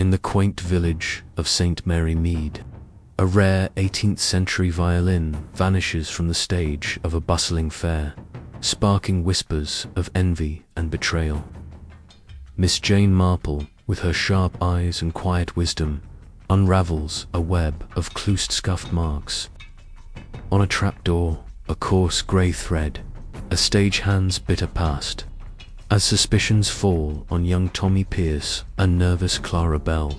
In the quaint village of St. Mary Mead, a rare 18th century violin vanishes from the stage of a bustling fair, sparking whispers of envy and betrayal. Miss Jane Marple, with her sharp eyes and quiet wisdom, unravels a web of clued scuffed marks. On a trapdoor, a coarse grey thread, a stagehand's bitter past, as suspicions fall on young Tommy Pierce and nervous Clara Bell.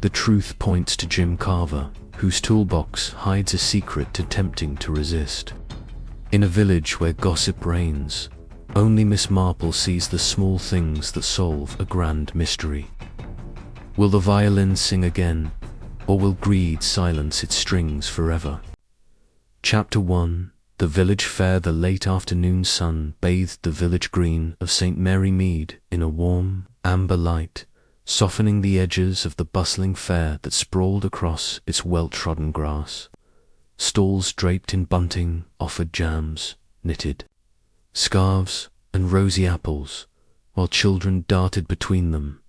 The truth points to Jim Carver, whose toolbox hides a secret too tempting to resist. In a village where gossip reigns, only Miss Marple sees the small things that solve a grand mystery. Will the violin sing again, or will greed silence its strings forever? Chapter 1. The village fair. The late afternoon sun bathed the village green of St. Mary Mead in a warm, amber light, softening the edges of the bustling fair that sprawled across its well-trodden grass. Stalls draped in bunting offered jams, knitted, scarves, and rosy apples, while children darted between them,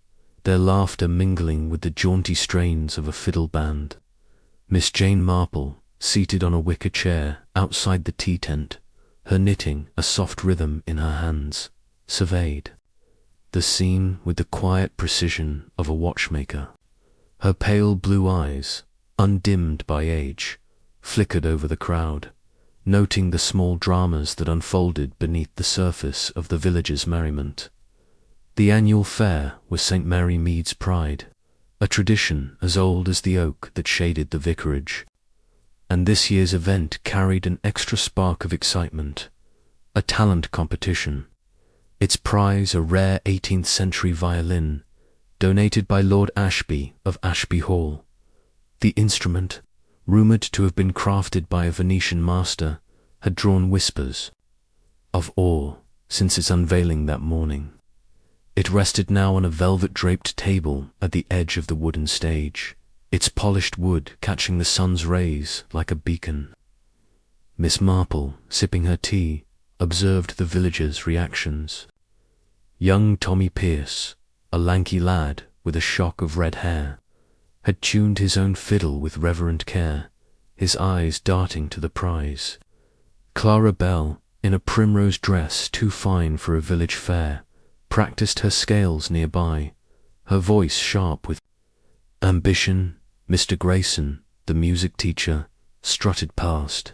their laughter mingling with the jaunty strains of a fiddle band. Miss Jane Marple, seated on a wicker chair outside the tea tent, her knitting a soft rhythm in her hands, surveyed the scene with the quiet precision of a watchmaker. Her pale blue eyes, undimmed by age, flickered over the crowd, noting the small dramas that unfolded beneath the surface of the village's merriment. The annual fair was St. Mary Mead's pride, a tradition as old as the oak that shaded the vicarage. And this year's event carried an extra spark of excitement, a talent competition. Its prize, a rare 18th century violin, donated by Lord Ashby of Ashby Hall. The instrument, rumoured to have been crafted by a Venetian master, had drawn whispers of awe since its unveiling that morning. It rested now on a velvet-draped table at the edge of the wooden stage, its polished wood catching the sun's rays like a beacon. Miss Marple, sipping her tea, observed the villagers' reactions. Young Tommy Pierce, a lanky lad with a shock of red hair, had tuned his own fiddle with reverent care, his eyes darting to the prize. Clara Bell, in a primrose dress too fine for a village fair, practised her scales nearby, her voice sharp with ambition. Mr. Grayson, the music teacher, strutted past,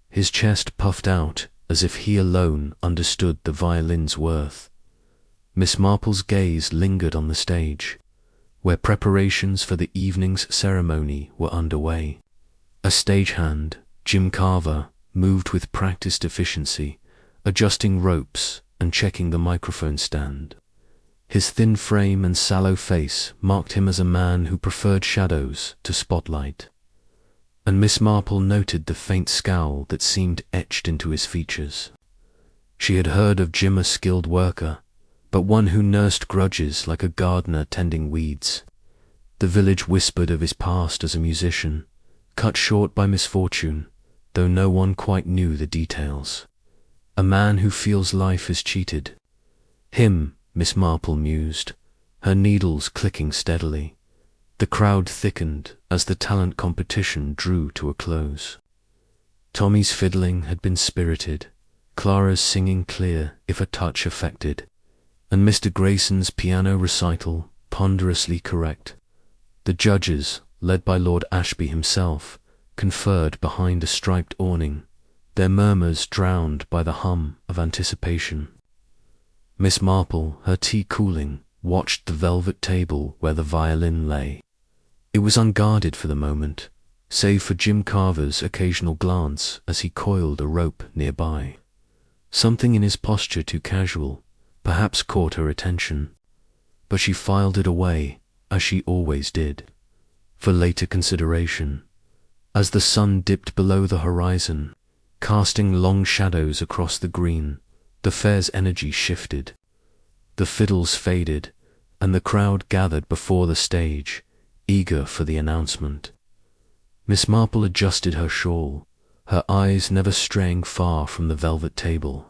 his chest puffed out as if he alone understood the violin's worth. Miss Marple's gaze lingered on the stage, where preparations for the evening's ceremony were underway. A stagehand, Jim Carver, moved with practiced efficiency, adjusting ropes and checking the microphone stand. His thin frame and sallow face marked him as a man who preferred shadows to spotlight, and Miss Marple noted the faint scowl that seemed etched into his features. She had heard of Jim, a skilled worker, but one who nursed grudges like a gardener tending weeds. The village whispered of his past as a musician, cut short by misfortune, though no one quite knew the details. A man who feels life is cheated. Him, Miss Marple mused, her needles clicking steadily. The crowd thickened as the talent competition drew to a close. Tommy's fiddling had been spirited, Clara's singing clear if a touch affected, and Mr. Grayson's piano recital ponderously correct. The judges, led by Lord Ashby himself, conferred behind a striped awning, their murmurs drowned by the hum of anticipation. Miss Marple, her tea cooling, watched the velvet table where the violin lay. It was unguarded for the moment, save for Jim Carver's occasional glance as he coiled a rope nearby. Something in his posture too casual perhaps caught her attention, but she filed it away, as she always did, for later consideration. As the sun dipped below the horizon, casting long shadows across the green, the fair's energy shifted. The fiddles faded, and the crowd gathered before the stage, eager for the announcement. Miss Marple adjusted her shawl, her eyes never straying far from the velvet table.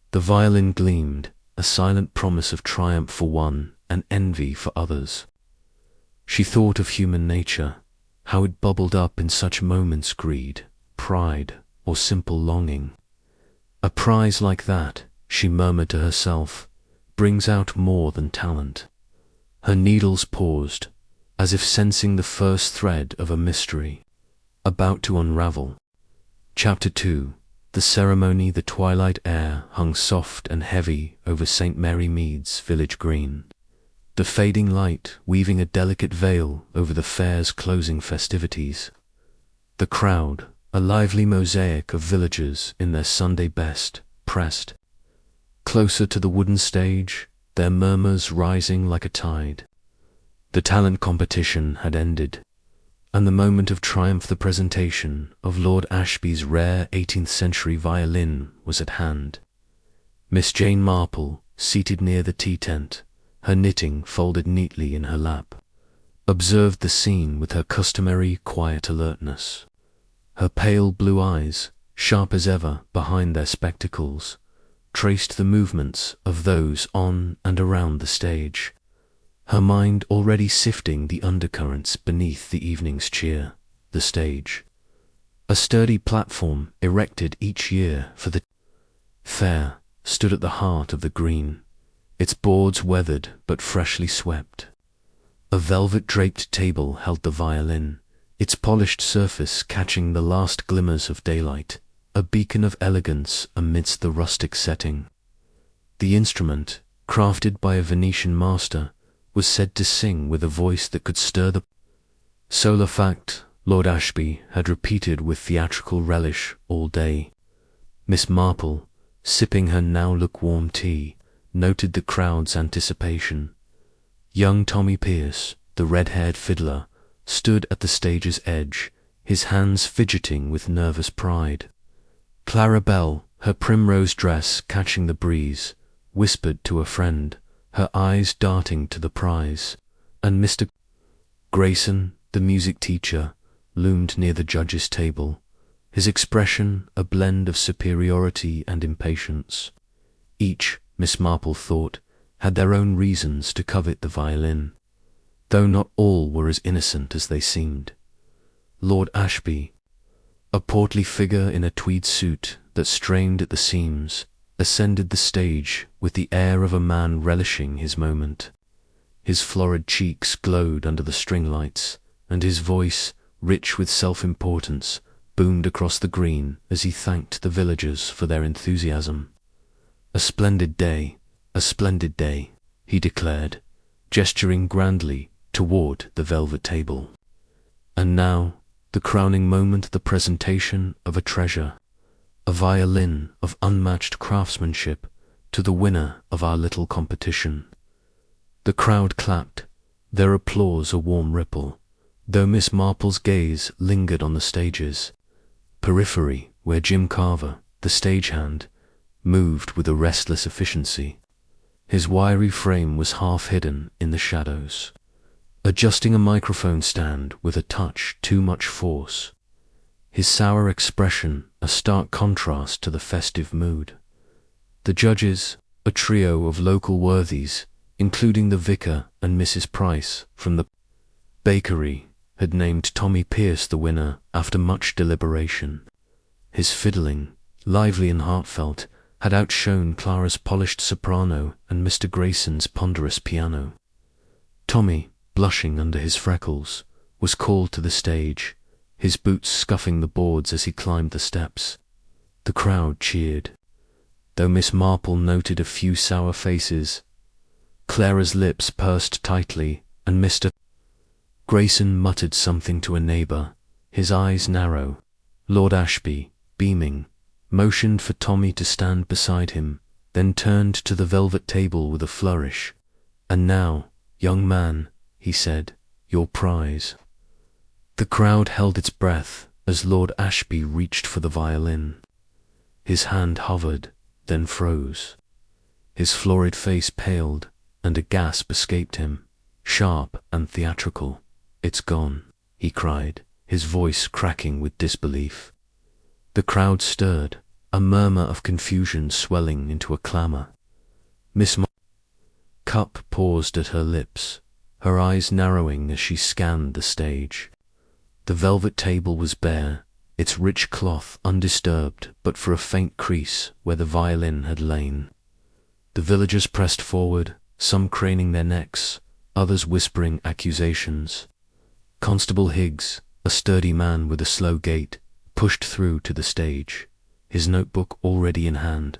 The violin gleamed, a silent promise of triumph for one and envy for others. She thought of human nature, how it bubbled up in such moments: greed, pride, or simple longing. A prize like that, she murmured to herself, brings out more than talent. Her needles paused, as if sensing the first thread of a mystery about to unravel. Chapter 2. The ceremony. The twilight air hung soft and heavy over St. Mary Mead's village green, the fading light weaving a delicate veil over the fair's closing festivities. The crowd, a lively mosaic of villagers in their Sunday best, pressed closer to the wooden stage, their murmurs rising like a tide. The talent competition had ended, and the moment of triumph, the presentation of Lord Ashby's rare 18th century violin, was at hand. Miss Jane Marple, seated near the tea tent, her knitting folded neatly in her lap, observed the scene with her customary quiet alertness. Her pale blue eyes, sharp as ever behind their spectacles, traced the movements of those on and around the stage, her mind already sifting the undercurrents beneath the evening's cheer. The stage, a sturdy platform erected each year for the fair, stood at the heart of the green, its boards weathered but freshly swept. A velvet-draped table held the violin, its polished surface catching the last glimmers of daylight, a beacon of elegance amidst the rustic setting. The instrument, crafted by a Venetian master, was said to sing with a voice that could stir the solar fact. Lord Ashby had repeated with theatrical relish all day. Miss Marple, sipping her now lukewarm tea, noted the crowd's anticipation. Young Tommy Pierce, the red-haired fiddler, stood at the stage's edge, his hands fidgeting with nervous pride. Clara Bell, her primrose dress catching the breeze, whispered to a friend, her eyes darting to the prize, and Mr. Grayson, the music teacher, loomed near the judges' table, his expression a blend of superiority and impatience. Each, Miss Marple thought, had their own reasons to covet the violin, though not all were as innocent as they seemed. Lord Ashby, a portly figure in a tweed suit that strained at the seams, ascended the stage with the air of a man relishing his moment. His florid cheeks glowed under the string lights, and his voice, rich with self-importance, boomed across the green as he thanked the villagers for their enthusiasm. A splendid day, he declared, gesturing grandly toward the velvet table. And now, the crowning moment, the presentation of a treasure, a violin of unmatched craftsmanship, to the winner of our little competition. The crowd clapped, their applause a warm ripple, though Miss Marple's gaze lingered on the stage's periphery, where Jim Carver, the stagehand, moved with a restless efficiency. His wiry frame was half hidden in the shadows, adjusting a microphone stand with a touch too much force, his sour expression a stark contrast to the festive mood. The judges, a trio of local worthies, including the vicar and Mrs. Price from the bakery, had named Tommy Pierce the winner after much deliberation. His fiddling, lively and heartfelt, had outshone Clara's polished soprano and Mr. Grayson's ponderous piano. Tommy, blushing under his freckles, was called to the stage, his boots scuffing the boards as he climbed the steps. The crowd cheered, though Miss Marple noted a few sour faces. Clara's lips pursed tightly, and Mr. Grayson muttered something to a neighbour, his eyes narrow. Lord Ashby, beaming, motioned for Tommy to stand beside him, then turned to the velvet table with a flourish. "And now, young man," he said, "your prize." The crowd held its breath as Lord Ashby reached for the violin. His hand hovered, then froze. His florid face paled, and a gasp escaped him, sharp and theatrical. "It's gone," he cried, his voice cracking with disbelief. The crowd stirred, a murmur of confusion swelling into a clamour. Miss Marple's cup paused at her lips, her eyes narrowing as she scanned the stage. The velvet table was bare, its rich cloth undisturbed but for a faint crease where the violin had lain. The villagers pressed forward, some craning their necks, others whispering accusations. Constable Higgs, a sturdy man with a slow gait, pushed through to the stage, his notebook already in hand.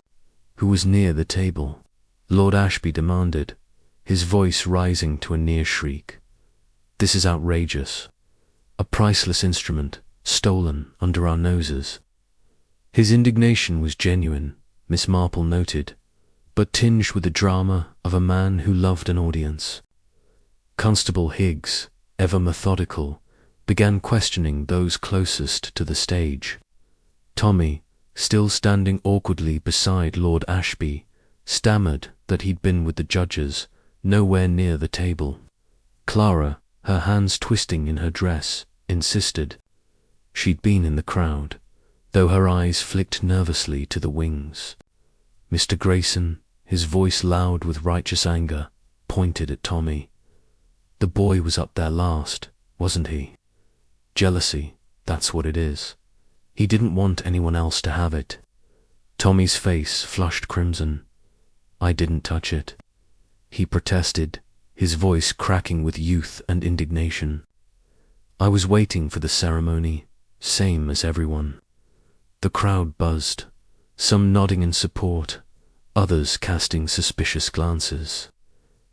Who was near the table? Lord Ashby demanded, his voice rising to a near shriek. This is outrageous. A priceless instrument, stolen under our noses. His indignation was genuine, Miss Marple noted, but tinged with the drama of a man who loved an audience. Constable Higgs, ever methodical, began questioning those closest to the stage. Tommy, still standing awkwardly beside Lord Ashby, stammered that he'd been with the judges, nowhere near the table. Clara, her hands twisting in her dress, insisted. She'd been in the crowd, though her eyes flicked nervously to the wings. Mr. Grayson, his voice loud with righteous anger, pointed at Tommy. The boy was up there last, wasn't he? Jealousy, that's what it is. He didn't want anyone else to have it. Tommy's face flushed crimson. I didn't touch it, he protested, his voice cracking with youth and indignation. I was waiting for the ceremony, same as everyone. The crowd buzzed, some nodding in support, others casting suspicious glances.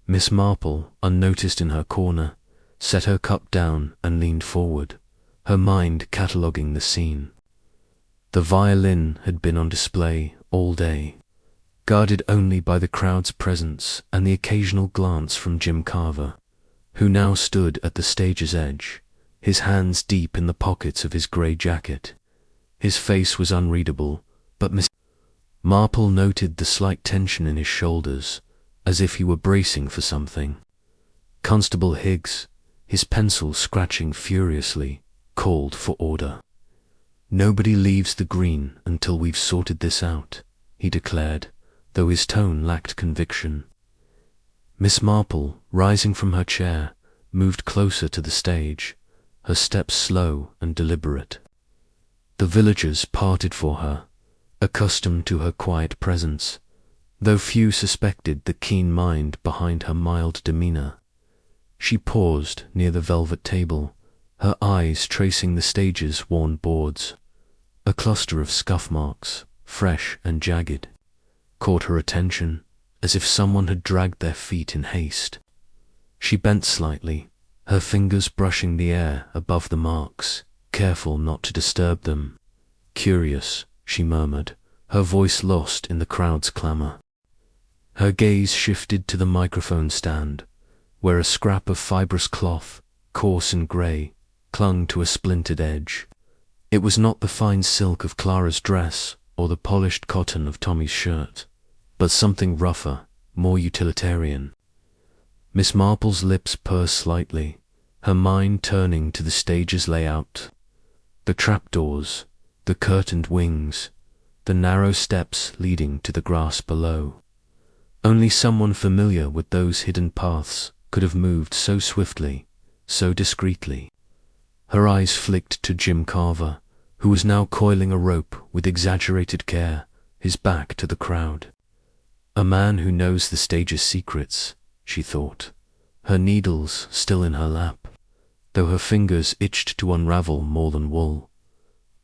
Miss Marple, unnoticed in her corner, set her cup down and leaned forward, her mind cataloguing the scene. The violin had been on display all day, guarded only by the crowd's presence and the occasional glance from Jim Carver, who now stood at the stage's edge, his hands deep in the pockets of his grey jacket. His face was unreadable, but Miss Marple noted the slight tension in his shoulders, as if he were bracing for something. Constable Higgs, his pencil scratching furiously, called for order. Nobody leaves the green until we've sorted this out, he declared, though his tone lacked conviction. Miss Marple, rising from her chair, moved closer to the stage, her steps slow and deliberate. The villagers parted for her, accustomed to her quiet presence, though few suspected the keen mind behind her mild demeanour. She paused near the velvet table, her eyes tracing the stage's worn boards. A cluster of scuff marks, fresh and jagged, caught her attention, as if someone had dragged their feet in haste. She bent slightly, her fingers brushing the air above the marks, careful not to disturb them. Curious, she murmured, her voice lost in the crowd's clamour. Her gaze shifted to the microphone stand, where a scrap of fibrous cloth, coarse and grey, clung to a splintered edge. It was not the fine silk of Clara's dress or the polished cotton of Tommy's shirt, but something rougher, more utilitarian. Miss Marple's lips pursed slightly, her mind turning to the stage's layout. The trapdoors, the curtained wings, the narrow steps leading to the grass below. Only someone familiar with those hidden paths could have moved so swiftly, so discreetly. Her eyes flicked to Jim Carver, who was now coiling a rope with exaggerated care, his back to the crowd. A man who knows the stage's secrets, she thought, her needles still in her lap, though her fingers itched to unravel more than wool.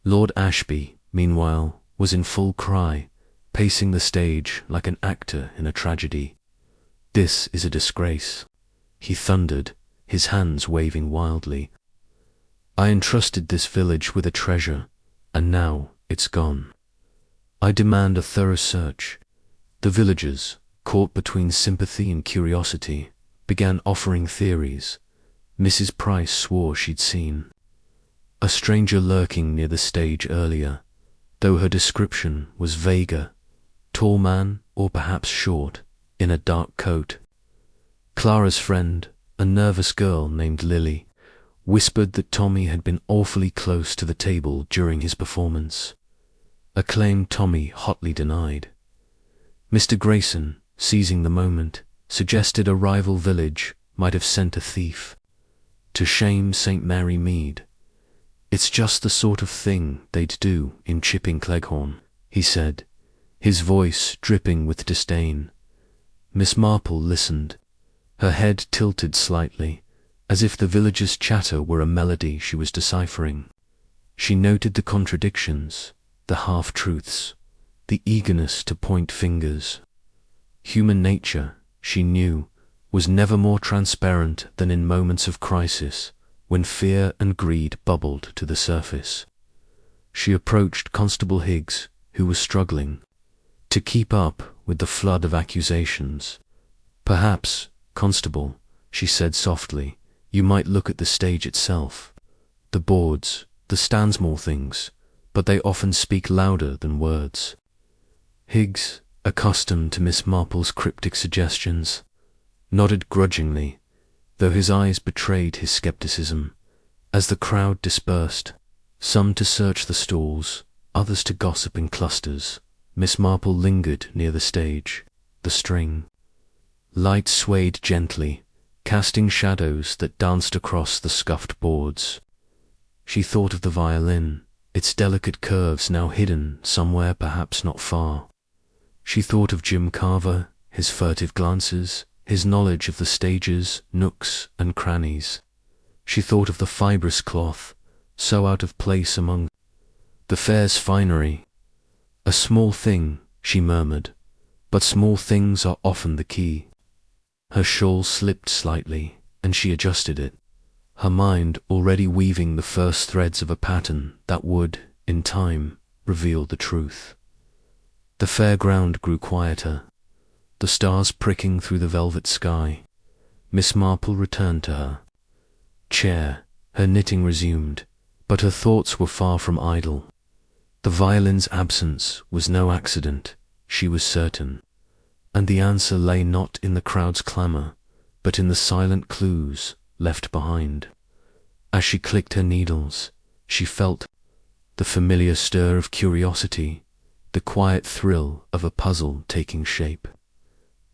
Lord Ashby, meanwhile, was in full cry, pacing the stage like an actor in a tragedy. This is a disgrace, he thundered, his hands waving wildly. I entrusted this village with a treasure, and now it's gone. I demand a thorough search. The villagers, caught between sympathy and curiosity, began offering theories. Mrs. Price swore she'd seen a stranger lurking near the stage earlier, though her description was vaguer, tall man or perhaps short, in a dark coat. Clara's friend, a nervous girl named Lily, whispered that Tommy had been awfully close to the table during his performance, a claim Tommy hotly denied. Mr. Grayson, seizing the moment, suggested a rival village might have sent a thief to shame St. Mary Mead. "It's just the sort of thing they'd do in Chipping Cleghorn," he said, his voice dripping with disdain. Miss Marple listened, her head tilted slightly, as if the villagers' chatter were a melody she was deciphering. She noted the contradictions, the half-truths, the eagerness to point fingers. Human nature, she knew, was never more transparent than in moments of crisis, when fear and greed bubbled to the surface. She approached Constable Higgs, who was struggling to keep up with the flood of accusations. "Perhaps, Constable," she said softly, "you might look at the stage itself. The boards, the Stansmore things, but they often speak louder than words." Higgs, accustomed to Miss Marple's cryptic suggestions, nodded grudgingly, though his eyes betrayed his skepticism. As the crowd dispersed, some to search the stalls, others to gossip in clusters, Miss Marple lingered near the stage. The string light swayed gently, casting shadows that danced across the scuffed boards. She thought of the violin, its delicate curves now hidden somewhere perhaps not far. She thought of Jim Carver, his furtive glances, his knowledge of the stage's nooks and crannies. She thought of the fibrous cloth, so out of place among the fair's finery. "A small thing," she murmured, "but small things are often the key." Her shawl slipped slightly, and she adjusted it, her mind already weaving the first threads of a pattern that would, in time, reveal the truth. The fairground grew quieter, the stars pricking through the velvet sky. Miss Marple returned to her chair, her knitting resumed, but her thoughts were far from idle. The violin's absence was no accident, she was certain, and the answer lay not in the crowd's clamour, but in the silent clues left behind. As she clicked her needles, she felt the familiar stir of curiosity, the quiet thrill of a puzzle taking shape.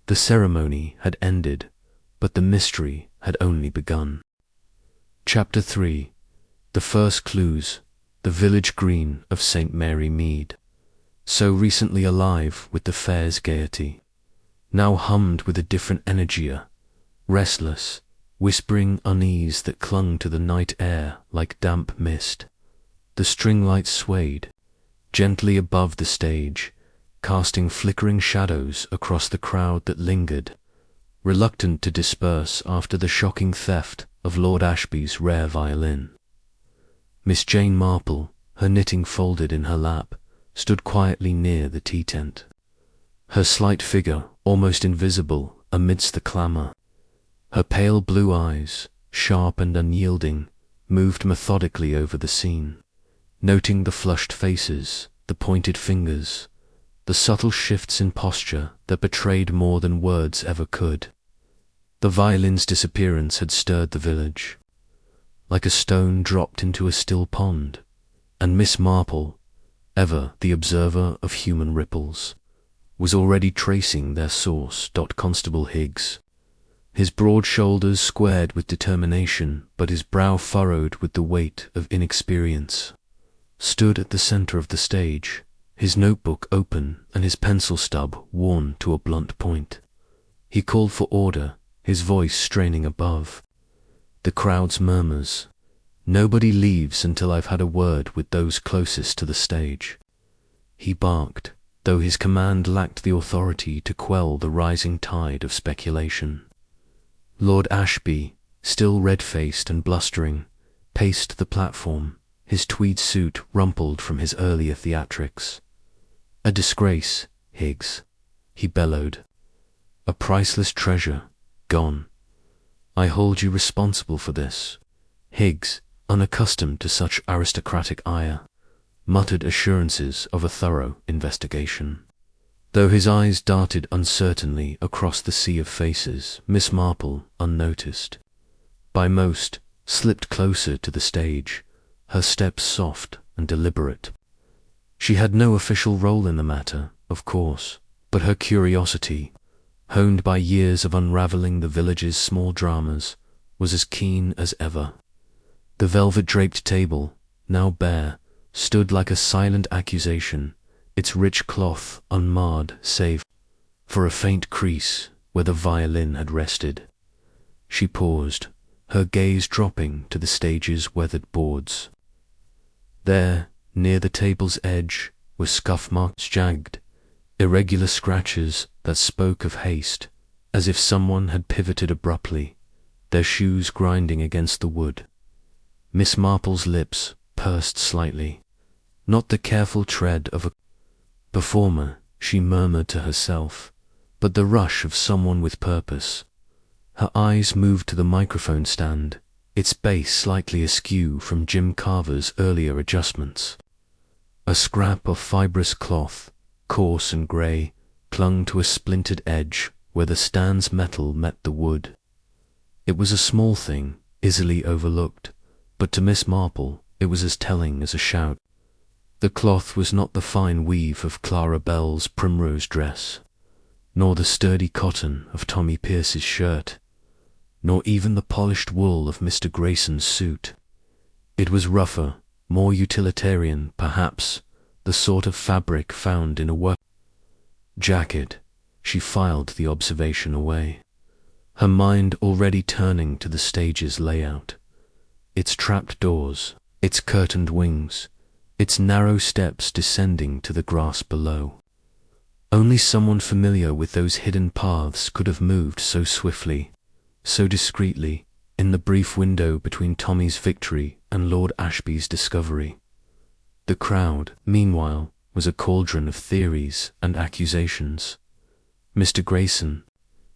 The ceremony had ended, but the mystery had only begun. Chapter 3. The first clues. The village green of St. Mary Mead, so recently alive with the fair's gaiety, now hummed with a different energy, restless, whispering unease that clung to the night air like damp mist. The string lights swayed gently above the stage, casting flickering shadows across the crowd that lingered, reluctant to disperse after the shocking theft of Lord Ashby's rare violin. Miss Jane Marple, her knitting folded in her lap, stood quietly near the tea tent, her slight figure almost invisible amidst the clamour. Her pale blue eyes, sharp and unyielding, moved methodically over the scene, noting the flushed faces, the pointed fingers, the subtle shifts in posture that betrayed more than words ever could. The violin's disappearance had stirred the village, like a stone dropped into a still pond, and Miss Marple, ever the observer of human ripples, was already tracing their source. Constable Higgs, his broad shoulders squared with determination but his brow furrowed with the weight of inexperience, stood at the centre of the stage, his notebook open and his pencil stub worn to a blunt point. He called for order, his voice straining above the crowd's murmurs. "Nobody leaves until I've had a word with those closest to the stage," he barked, though his command lacked the authority to quell the rising tide of speculation. Lord Ashby, still red-faced and blustering, paced the platform, his tweed suit rumpled from his earlier theatrics. "A disgrace, Higgs," he bellowed. "A priceless treasure, gone. I hold you responsible for this." Higgs, unaccustomed to such aristocratic ire, muttered assurances of a thorough investigation. Though his eyes darted uncertainly across the sea of faces, Miss Marple, unnoticed by most, slipped closer to the stage, her steps soft and deliberate. She had no official role in the matter, of course, but her curiosity, honed by years of unraveling the village's small dramas, was as keen as ever. The velvet-draped table, now bare, stood like a silent accusation, its rich cloth unmarred save for a faint crease where the violin had rested. She paused, her gaze dropping to the stage's weathered boards. There, near the table's edge, were scuff marks, jagged, irregular scratches that spoke of haste, as if someone had pivoted abruptly, their shoes grinding against the wood. Miss Marple's lips pursed slightly. Not the careful tread of a performer, she murmured to herself, but the rush of someone with purpose. Her eyes moved to the microphone stand, its base slightly askew from Jim Carver's earlier adjustments. A scrap of fibrous cloth, coarse and grey, clung to a splintered edge where the stand's metal met the wood. It was a small thing, easily overlooked, but to Miss Marple it was as telling as a shout. The cloth was not the fine weave of Clara Belle's primrose dress, nor the sturdy cotton of Tommy Pierce's shirt, nor even the polished wool of Mr. Grayson's suit. It was rougher, more utilitarian, perhaps, the sort of fabric found in a work jacket. She filed the observation away, her mind already turning to the stage's layout, its trapped doors, its curtained wings, its narrow steps descending to the grass below. Only someone familiar with those hidden paths could have moved so swiftly, so discreetly, in the brief window between Tommy's victory and Lord Ashby's discovery. The crowd, meanwhile, was a cauldron of theories and accusations. Mr. Grayson,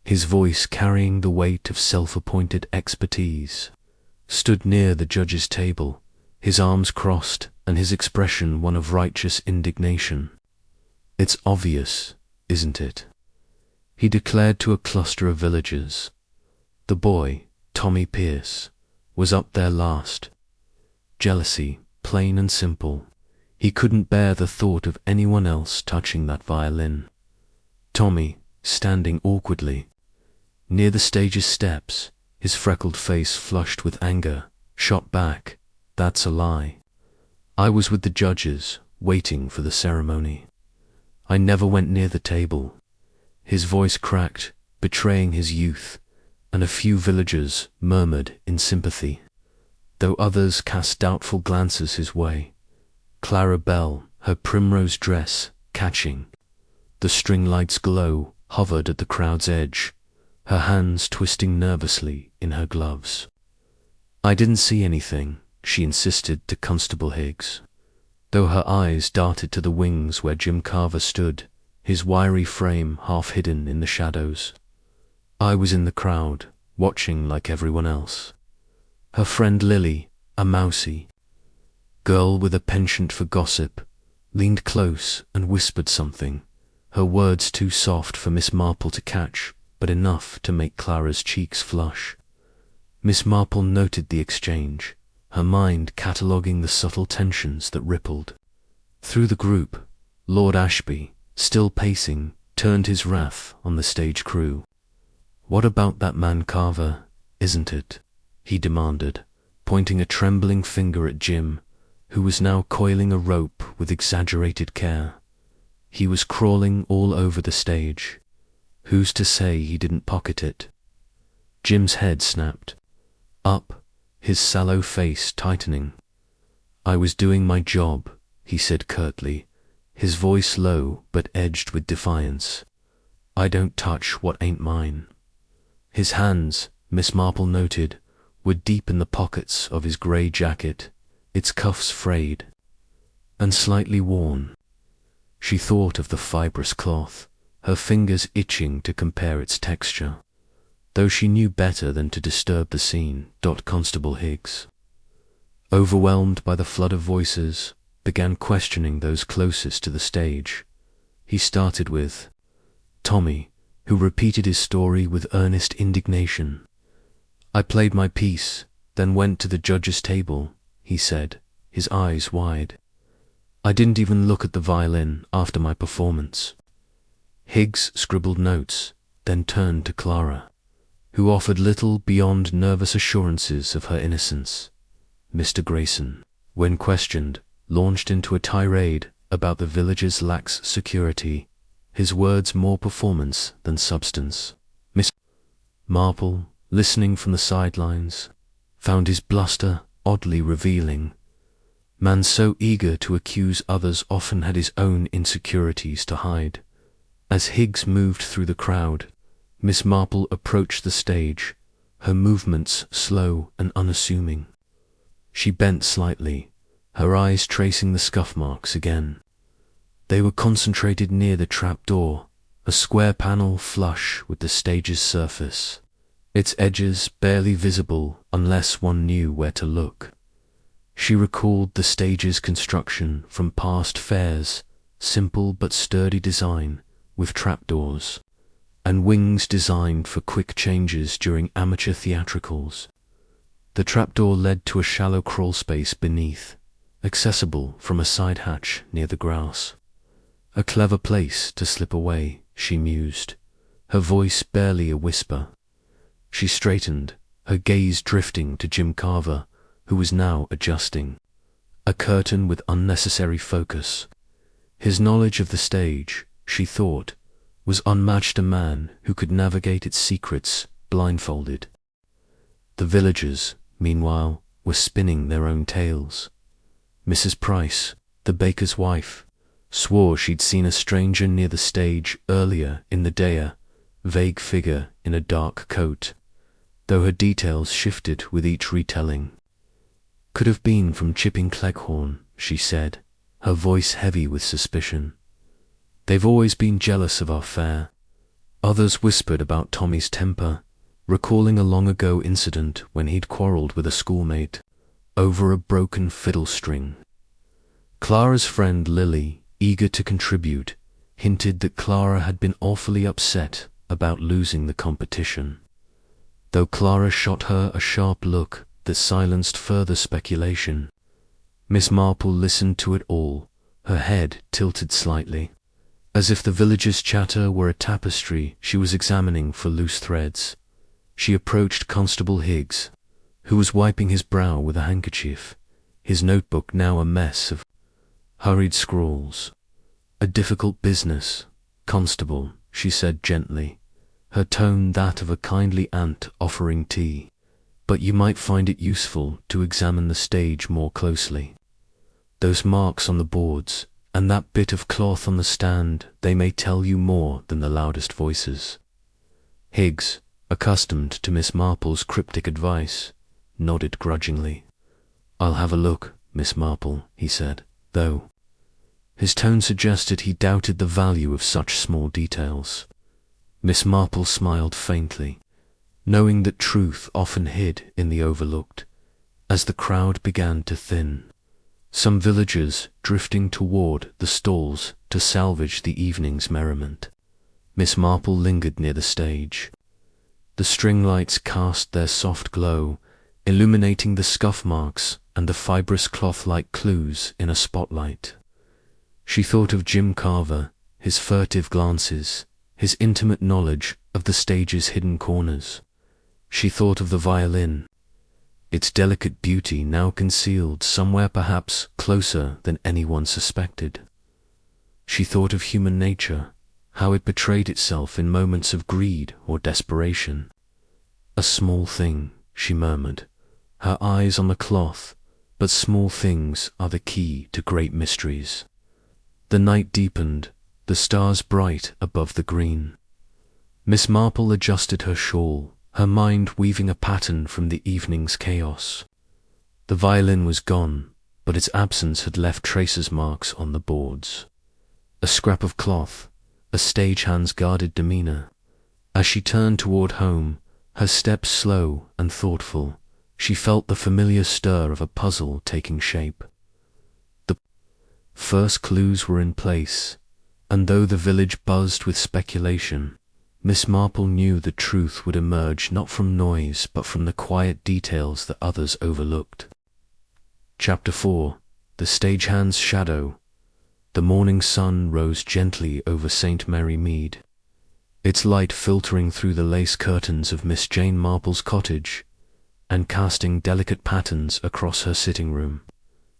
his voice carrying the weight of self-appointed expertise, stood near the judge's table, his arms crossed and his expression one of righteous indignation. "It's obvious, isn't it?" he declared to a cluster of villagers. The boy, Tommy Pierce, was up there last. Jealousy, plain and simple. He couldn't bear the thought of anyone else touching that violin. Tommy, standing awkwardly near the stage's steps, his freckled face flushed with anger, shot back, "That's a lie. I was with the judges, waiting for the ceremony. I never went near the table." His voice cracked, betraying his youth, and a few villagers murmured in sympathy, though others cast doubtful glances his way. Clara Belle, her primrose dress catching the string light's glow, hovered at the crowd's edge, her hands twisting nervously in her gloves. "I didn't see anything," she insisted to Constable Higgs, though her eyes darted to the wings where Jim Carver stood, his wiry frame half hidden in the shadows. "I was in the crowd, watching like everyone else." Her friend Lily, a mousy girl with a penchant for gossip, leaned close and whispered something, her words too soft for Miss Marple to catch, but enough to make Clara's cheeks flush. Miss Marple noted the exchange, her mind cataloguing the subtle tensions that rippled. Through the group, Lord Ashby, still pacing, turned his wrath on the stage crew. "What about that man Carver, isn't it?" he demanded, pointing a trembling finger at Jim, who was now coiling a rope with exaggerated care. He was crawling all over the stage. Who's to say he didn't pocket it? Jim's head snapped up, his sallow face tightening. "I was doing my job," he said curtly, his voice low but edged with defiance. "I don't touch what ain't mine." His hands, Miss Marple noted, were deep in the pockets of his grey jacket, its cuffs frayed and slightly worn. She thought of the fibrous cloth, her fingers itching to compare its texture, though she knew better than to disturb the scene. Constable Higgs, overwhelmed by the flood of voices, began questioning those closest to the stage. He started with Tommy, who repeated his story with earnest indignation. "I played my piece, then went to the judge's table," he said, his eyes wide. "I didn't even look at the violin after my performance." Higgs scribbled notes, then turned to Clara, who offered little beyond nervous assurances of her innocence. Mr. Grayson, when questioned, launched into a tirade about the village's lax security, his words more performance than substance. Miss Marple, listening from the sidelines, found his bluster oddly revealing. Man so eager to accuse others often had his own insecurities to hide. As Higgs moved through the crowd, Miss Marple approached the stage, her movements slow and unassuming. She bent slightly, her eyes tracing the scuff marks again. They were concentrated near the trapdoor, a square panel flush with the stage's surface, its edges barely visible unless one knew where to look. She recalled the stage's construction from past fairs, simple but sturdy design, with trapdoors, and wings designed for quick changes during amateur theatricals. The trapdoor led to a shallow crawl space beneath, accessible from a side hatch near the grass. A clever place to slip away, she mused, her voice barely a whisper. She straightened, her gaze drifting to Jim Carver, who was now adjusting a curtain with unnecessary focus. His knowledge of the stage, she thought, was unmatched, a man who could navigate its secrets blindfolded. The villagers, meanwhile, were spinning their own tales. Mrs. Price, the baker's wife, swore she'd seen a stranger near the stage earlier in the day, a vague figure in a dark coat, though her details shifted with each retelling. Could have been from Chipping Cleghorn, she said, her voice heavy with suspicion. They've always been jealous of our fair. Others whispered about Tommy's temper, recalling a long-ago incident when he'd quarrelled with a schoolmate over a broken fiddle string. Clara's friend Lily, eager to contribute, hinted that Clara had been awfully upset about losing the competition, though Clara shot her a sharp look that silenced further speculation. Miss Marple listened to it all, her head tilted slightly, as if the villagers' chatter were a tapestry she was examining for loose threads. She approached Constable Higgs, who was wiping his brow with a handkerchief, his notebook now a mess of hurried scrawls. A difficult business, Constable, she said gently, her tone that of a kindly aunt offering tea, but you might find it useful to examine the stage more closely. Those marks on the boards, and that bit of cloth on the stand, they may tell you more than the loudest voices. Higgs, accustomed to Miss Marple's cryptic advice, nodded grudgingly. I'll have a look, Miss Marple, he said, though his tone suggested he doubted the value of such small details. Miss Marple smiled faintly, knowing that truth often hid in the overlooked, as the crowd began to thin, some villagers drifting toward the stalls to salvage the evening's merriment. Miss Marple lingered near the stage. The string lights cast their soft glow, illuminating the scuff marks and the fibrous cloth-like clues in a spotlight. She thought of Jim Carver, his furtive glances, his intimate knowledge of the stage's hidden corners. She thought of the violin, its delicate beauty now concealed somewhere perhaps closer than anyone suspected. She thought of human nature, how it betrayed itself in moments of greed or desperation. A small thing, she murmured, her eyes on the cloth, but small things are the key to great mysteries. The night deepened, the stars bright above the green. Miss Marple adjusted her shawl, her mind weaving a pattern from the evening's chaos. The violin was gone, but its absence had left traces marks on the boards. A scrap of cloth, a stagehand's guarded demeanour. As she turned toward home, her steps slow and thoughtful, she felt the familiar stir of a puzzle taking shape. The first clues were in place, and though the village buzzed with speculation, Miss Marple knew the truth would emerge not from noise but from the quiet details that others overlooked. Chapter 4. The Stagehand's Shadow. The morning sun rose gently over St. Mary Mead. its light filtering through the lace curtains of Miss Jane Marple's cottage and casting delicate patterns across her sitting room.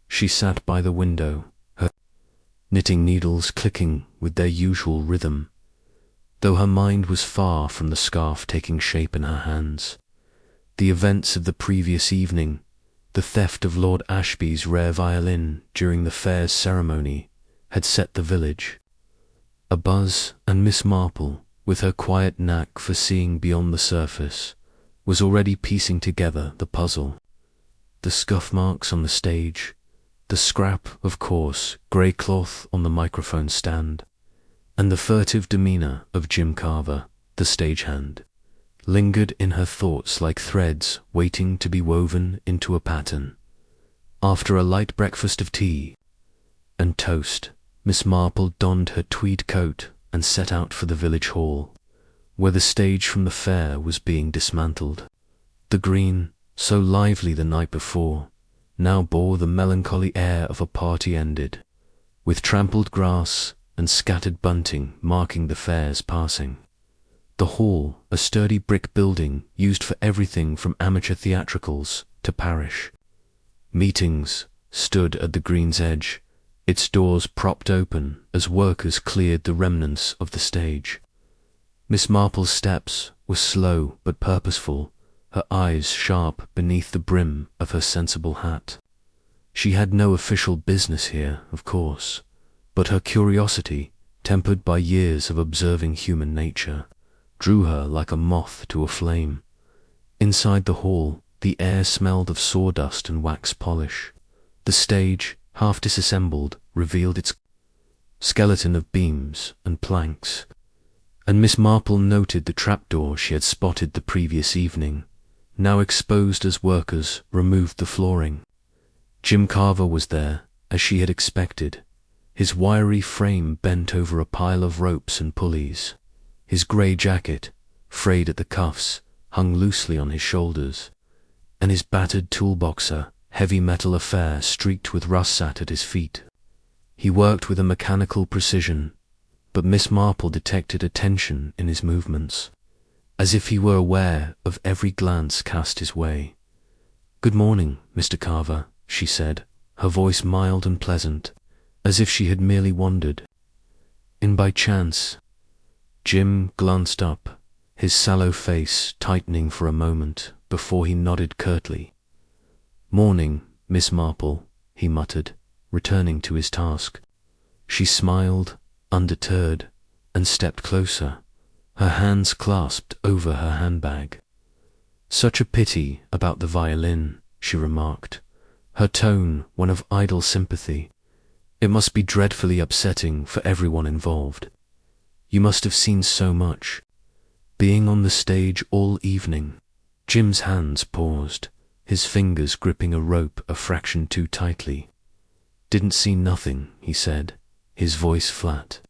She sat by the window, her knitting needles clicking with their usual rhythm, though her mind was far from the scarf taking shape in her hands. The events of the previous evening, the theft of Lord Ashby's rare violin during the fair's ceremony, had set the village abuzz, and Miss Marple, with her quiet knack for seeing beyond the surface, was already piecing together the puzzle. The scuff marks on the stage, the scrap of coarse grey cloth on the microphone stand, and the furtive demeanour of Jim Carver, the stagehand, lingered in her thoughts like threads waiting to be woven into a pattern. After a light breakfast of tea and toast, Miss Marple donned her tweed coat and set out for the village hall, where the stage from the fair was being dismantled. The green, so lively the night before, now bore the melancholy air of a party ended, with trampled grass and scattered bunting marking the fair's passing. The hall, a sturdy brick building used for everything from amateur theatricals to parish meetings, stood at the green's edge, its doors propped open as workers cleared the remnants of the stage. Miss Marple's steps were slow but purposeful, her eyes sharp beneath the brim of her sensible hat. She had no official business here, of course, but her curiosity, tempered by years of observing human nature, drew her like a moth to a flame. Inside the hall, the air smelled of sawdust and wax polish. The stage, half disassembled, revealed its skeleton of beams and planks, and Miss Marple noted the trapdoor she had spotted the previous evening, now exposed as workers removed the flooring. Jim Carver was there, as she had expected, his wiry frame bent over a pile of ropes and pulleys. His grey jacket, frayed at the cuffs, hung loosely on his shoulders, and his battered toolboxer, heavy metal affair streaked with rust, sat at his feet. He worked with a mechanical precision, but Miss Marple detected a tension in his movements, as if he were aware of every glance cast his way. "Good morning, Mr. Carver," she said, her voice mild and pleasant, as if she had merely wandered in by chance. Jim glanced up, his sallow face tightening for a moment before he nodded curtly. "Morning, Miss Marple," he muttered, returning to his task. She smiled, undeterred, and stepped closer, her hands clasped over her handbag. "Such a pity about the violin," she remarked, her tone one of idle sympathy. "It must be dreadfully upsetting for everyone involved. You must have seen so much, being on the stage all evening." Jim's hands paused, his fingers gripping a rope a fraction too tightly. "Didn't see nothing," he said, his voice flat.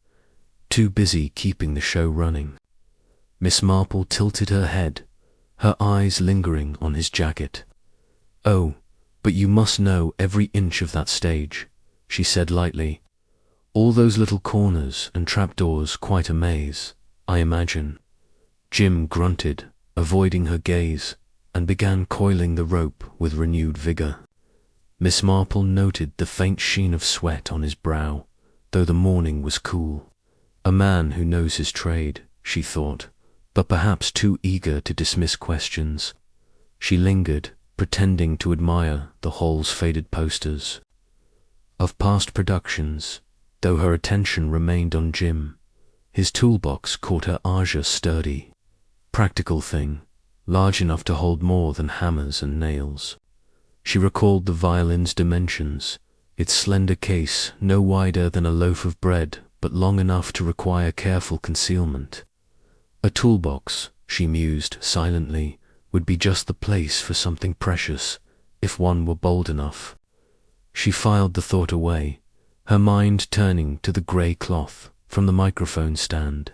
"Too busy keeping the show running." Miss Marple tilted her head, her eyes lingering on his jacket. "Oh, but you must know every inch of that stage," she said lightly. "All those little corners and trapdoors quite a maze, I imagine." Jim grunted, avoiding her gaze, and began coiling the rope with renewed vigour. Miss Marple noted the faint sheen of sweat on his brow, though the morning was cool. A man who knows his trade, she thought, but perhaps too eager to dismiss questions. She lingered, pretending to admire the hall's faded posters of past productions, though her attention remained on Jim. His toolbox caught her eye, a sturdy, practical thing, large enough to hold more than hammers and nails. She recalled the violin's dimensions, its slender case no wider than a loaf of bread but long enough to require careful concealment. A toolbox, she mused silently, would be just the place for something precious, if one were bold enough. She filed the thought away, her mind turning to the grey cloth from the microphone stand.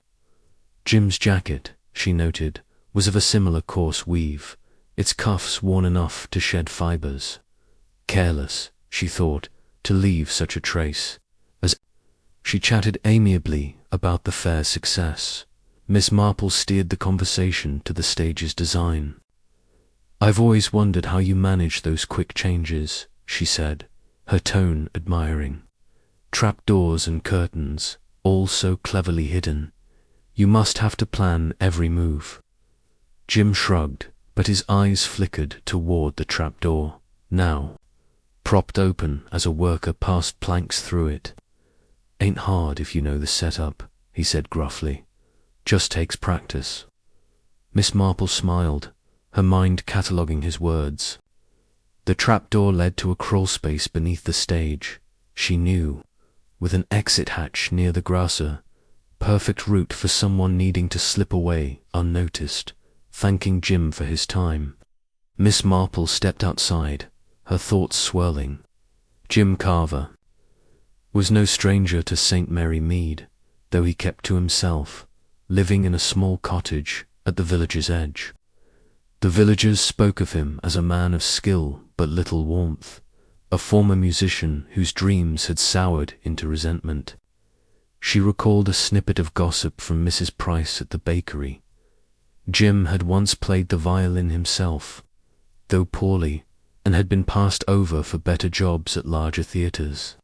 Jim's jacket, she noted, was of a similar coarse weave, its cuffs worn enough to shed fibres. Careless, she thought, to leave such a trace. As she chatted amiably about the fair's success, Miss Marple steered the conversation to the stage's design. "I've always wondered how you manage those quick changes," she said, her tone admiring. "Trapdoors and curtains, all so cleverly hidden. You must have to plan every move." Jim shrugged, but his eyes flickered toward the trapdoor, now propped open as a worker passed planks through it. "Ain't hard if you know the setup," he said gruffly. "Just takes practice." Miss Marple smiled, her mind cataloguing his words. The trapdoor led to a crawl space beneath the stage, she knew, with an exit hatch near the grasser, perfect route for someone needing to slip away unnoticed, thanking Jim for his time. Miss Marple stepped outside, her thoughts swirling. Jim Carver was no stranger to St. Mary Mead, though he kept to himself, living in a small cottage at the village's edge. The villagers spoke of him as a man of skill but little warmth, a former musician whose dreams had soured into resentment. She recalled a snippet of gossip from Mrs. Price at the bakery. Jim had once played the violin himself, though poorly, and had been passed over for better jobs at larger theatres.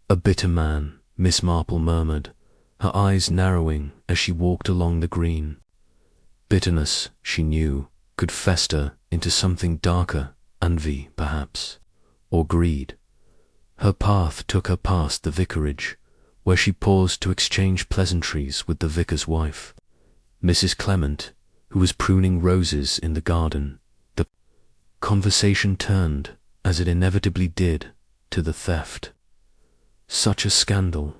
"A bitter man," Miss Marple murmured, her eyes narrowing as she walked along the green. Bitterness, she knew, could fester into something darker, envy, perhaps, or greed. Her path took her past the vicarage, where she paused to exchange pleasantries with the vicar's wife, Mrs. Clement, who was pruning roses in the garden. The conversation turned, as it inevitably did, to the theft. "Such a scandal!"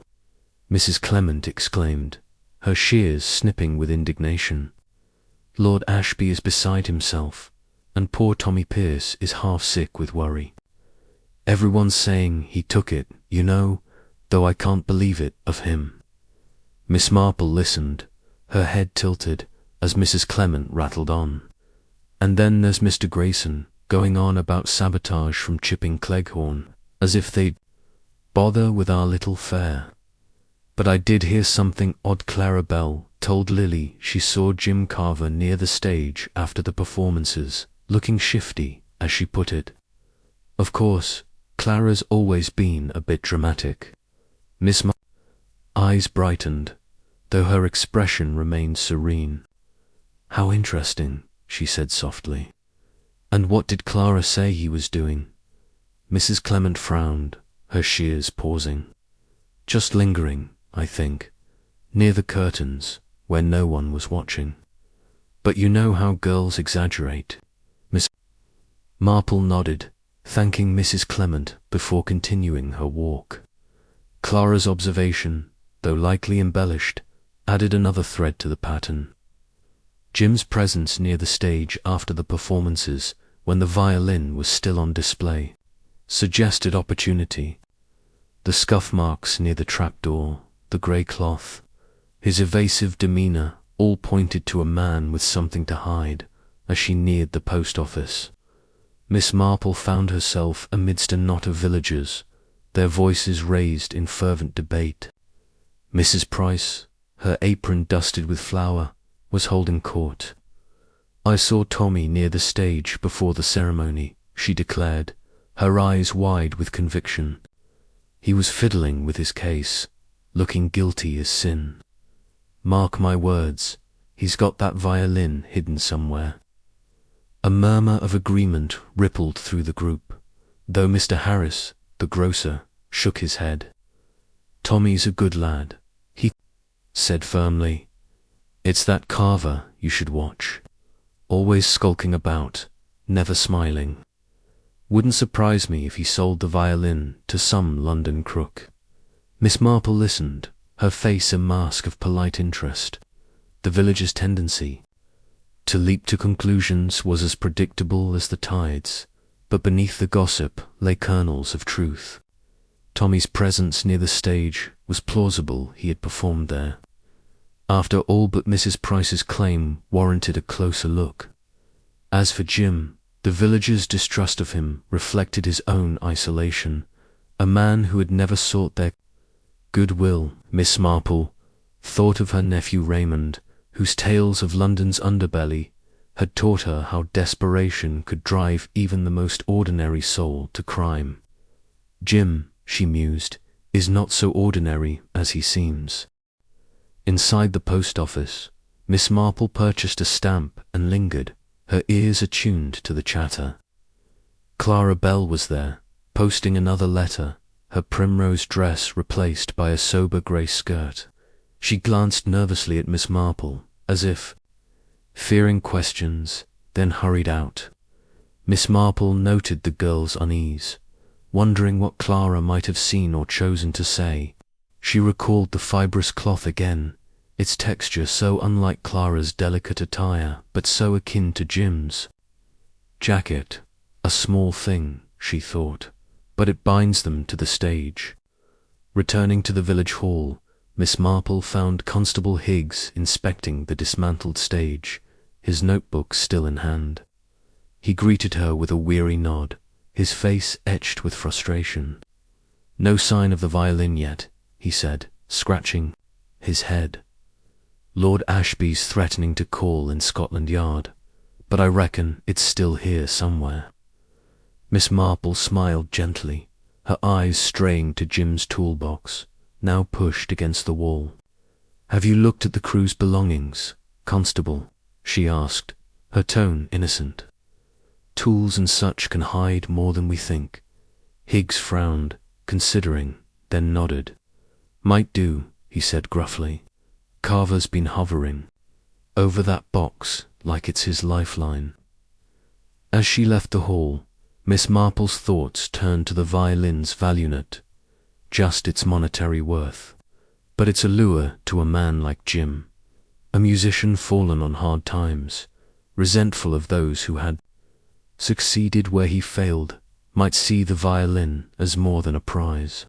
Mrs. Clement exclaimed, her shears snipping with indignation. "Lord Ashby is beside himself, and poor Tommy Pierce is half sick with worry. Everyone's saying he took it, you know, though I can't believe it of him." Miss Marple listened, her head tilted, as Mrs. Clement rattled on. "And then there's Mr. Grayson, going on about sabotage from Chipping Cleghorn, as if they'd bother with our little fair. But I did hear something odd. Clara Bell told Lily she saw Jim Carver near the stage after the performances, looking shifty, as she put it. Of course, Clara's always been a bit dramatic." Miss Marple's eyes brightened, though her expression remained serene. "How interesting," she said softly. "And what did Clara say he was doing?" Mrs. Clement frowned, her shears pausing. "Just lingering, I think, near the curtains, where no one was watching. But you know how girls exaggerate." Miss Marple nodded, thanking Mrs. Clement before continuing her walk. Clara's observation, though likely embellished, added another thread to the pattern. Jim's presence near the stage after the performances, when the violin was still on display, suggested opportunity. The scuff marks near the trapdoor, the grey cloth, his evasive demeanour, all pointed to a man with something to hide as she neared the post office. Miss Marple found herself amidst a knot of villagers, their voices raised in fervent debate. Mrs. Price, her apron dusted with flour, was holding court. "I saw Tommy near the stage before the ceremony," she declared, her eyes wide with conviction. "He was fiddling with his case, looking guilty as sin. Mark my words, he's got that violin hidden somewhere." A murmur of agreement rippled through the group, though Mr. Harris, the grocer, shook his head. "Tommy's a good lad," he said firmly. "It's that Carver you should watch. Always skulking about, never smiling. Wouldn't surprise me if he sold the violin to some London crook." Miss Marple listened, her face a mask of polite interest. The village's tendency to leap to conclusions was as predictable as the tides, but beneath the gossip lay kernels of truth. Tommy's presence near the stage was plausible. He had performed there. After all but Mrs. Price's claim warranted a closer look. As for Jim, the villagers' distrust of him reflected his own isolation, a man who had never sought their goodwill. Miss Marple thought of her nephew Raymond, whose tales of London's underbelly had taught her how desperation could drive even the most ordinary soul to crime. Jim, she mused, is not so ordinary as he seems. Inside the post office, Miss Marple purchased a stamp and lingered, her ears attuned to the chatter. Clara Bell was there, posting another letter, her primrose dress replaced by a sober grey skirt. She glanced nervously at Miss Marple, as if fearing questions, then hurried out. Miss Marple noted the girl's unease, wondering what Clara might have seen or chosen to say. She recalled the fibrous cloth again, its texture so unlike Clara's delicate attire, but so akin to Jim's. Jacket, a small thing, she thought, but it binds them to the stage. Returning to the village hall, Miss Marple found Constable Higgs inspecting the dismantled stage, his notebook still in hand. He greeted her with a weary nod, his face etched with frustration. "No sign of the violin yet," he said, scratching his head. "Lord Ashby's threatening to call in Scotland Yard, but I reckon it's still here somewhere." Miss Marple smiled gently, her eyes straying to Jim's toolbox, now pushed against the wall. "Have you looked at the crew's belongings, Constable?" she asked, her tone innocent. "Tools and such can hide more than we think." Higgs frowned, considering, then nodded. "Might do," he said gruffly. "Carver's been hovering over that box like it's his lifeline." As she left the hall, Miss Marple's thoughts turned to the violin's value, not just its monetary worth, but its allure to a man like Jim, a musician fallen on hard times, resentful of those who had succeeded where he failed, might see the violin as more than a prize.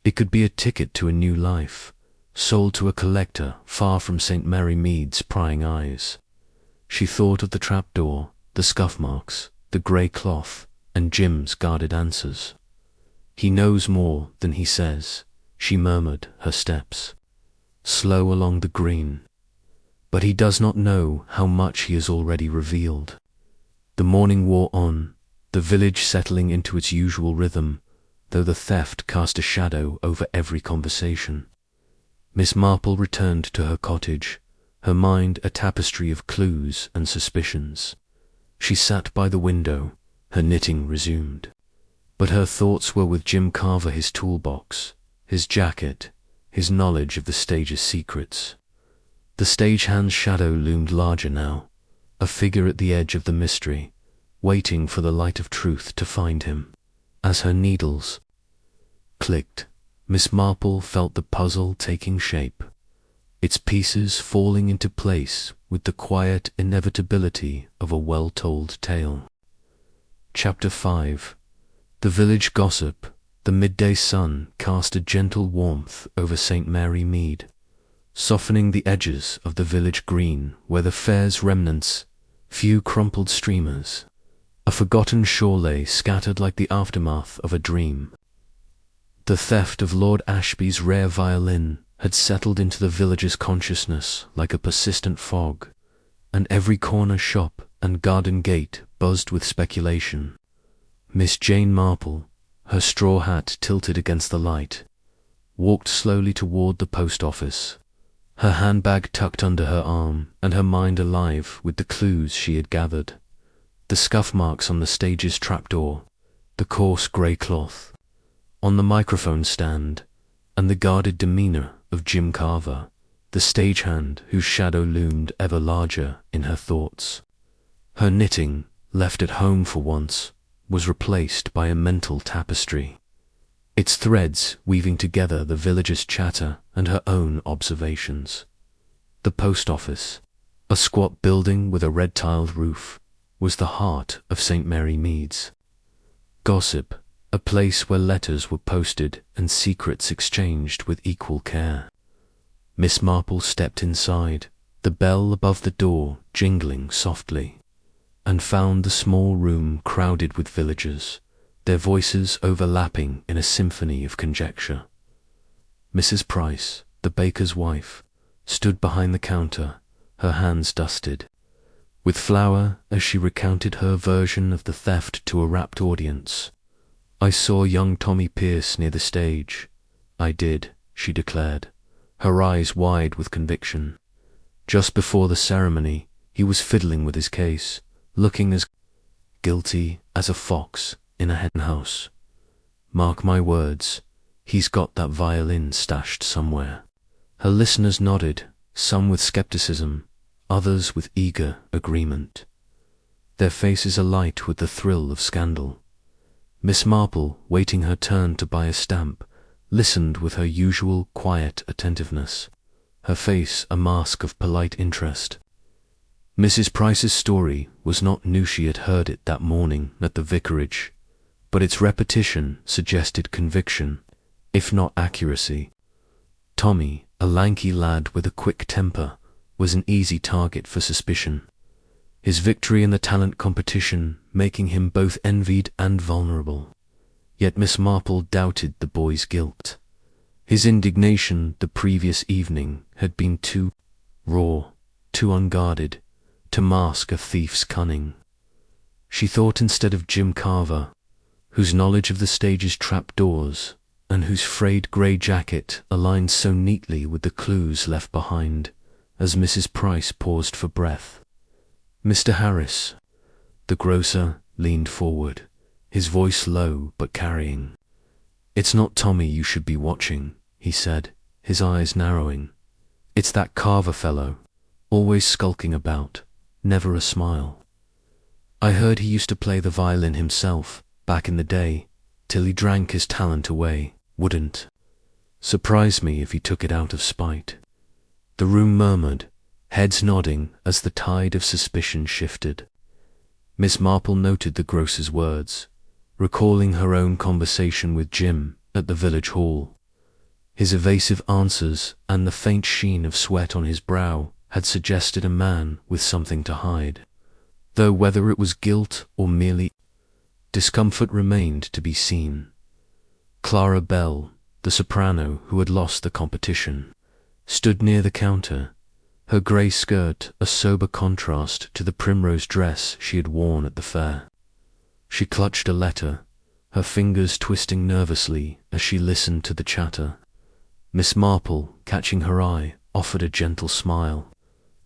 It could be a ticket to a new life, sold to a collector far from St. Mary Mead's prying eyes. She thought of the trapdoor, the scuff marks, the grey cloth, and Jim's guarded answers. "He knows more than he says," she murmured her steps, slow along the green. "But he does not know how much he has already revealed." The morning wore on, the village settling into its usual rhythm, though the theft cast a shadow over every conversation. Miss Marple returned to her cottage, her mind a tapestry of clues and suspicions. She sat by the window, her knitting resumed. But her thoughts were with Jim Carver, his toolbox, his jacket, his knowledge of the stage's secrets. The stagehand's shadow loomed larger now, a figure at the edge of the mystery, waiting for the light of truth to find him. As her needles clicked, Miss Marple felt the puzzle taking shape, its pieces falling into place with the quiet inevitability of a well-told tale. Chapter 5. The village gossip. The midday sun cast a gentle warmth over St. Mary Mead, softening the edges of the village green where the fair's remnants, few crumpled streamers, a forgotten shore lay scattered like the aftermath of a dream. The theft of Lord Ashby's rare violin had settled into the villagers' consciousness like a persistent fog, and every corner shop and garden gate buzzed with speculation. Miss Jane Marple, her straw hat tilted against the light, walked slowly toward the post office, her handbag tucked under her arm and her mind alive with the clues she had gathered. The scuff marks on the stage's trapdoor, the coarse grey cloth on the microphone stand, and the guarded demeanour of Jim Carver, the stagehand whose shadow loomed ever larger in her thoughts. Her knitting, left at home for once, was replaced by a mental tapestry, its threads weaving together the villagers' chatter and her own observations. The post office, a squat building with a red-tiled roof, was the heart of St. Mary Mead's. Gossip, a place where letters were posted and secrets exchanged with equal care. Miss Marple stepped inside, the bell above the door jingling softly, and found the small room crowded with villagers, their voices overlapping in a symphony of conjecture. Mrs. Price, the baker's wife, stood behind the counter, her hands dusted with flour as she recounted her version of the theft to a rapt audience. "I saw young Tommy Pierce near the stage. I did," she declared, her eyes wide with conviction. "Just before the ceremony, he was fiddling with his case, looking as guilty as a fox in a hen house. Mark my words, he's got that violin stashed somewhere." Her listeners nodded, some with skepticism, others with eager agreement, their faces alight with the thrill of scandal. Miss Marple, waiting her turn to buy a stamp, listened with her usual quiet attentiveness, her face a mask of polite interest. Mrs. Price's story was not new. She had heard it that morning at the vicarage, but its repetition suggested conviction, if not accuracy. Tommy, a lanky lad with a quick temper, was an easy target for suspicion, his victory in the talent competition making him both envied and vulnerable. Yet Miss Marple doubted the boy's guilt. His indignation the previous evening had been too raw, too unguarded, to mask a thief's cunning. She thought instead of Jim Carver, whose knowledge of the stage's trapdoors and whose frayed grey jacket aligned so neatly with the clues left behind, as Mrs. Price paused for breath. "Mr. Harris." The grocer leaned forward, his voice low but carrying. "It's not Tommy you should be watching," he said, his eyes narrowing. "It's that Carver fellow, always skulking about, never a smile. I heard he used to play the violin himself, back in the day, till he drank his talent away. Wouldn't surprise me if he took it out of spite." The room murmured, heads nodding as the tide of suspicion shifted. Miss Marple noted the grocer's words, recalling her own conversation with Jim at the village hall. His evasive answers and the faint sheen of sweat on his brow had suggested a man with something to hide, though whether it was guilt or merely discomfort remained to be seen. Clara Bell, the soprano who had lost the competition, stood near the counter, her grey skirt a sober contrast to the primrose dress she had worn at the fair. She clutched a letter, her fingers twisting nervously as she listened to the chatter. Miss Marple, catching her eye, offered a gentle smile.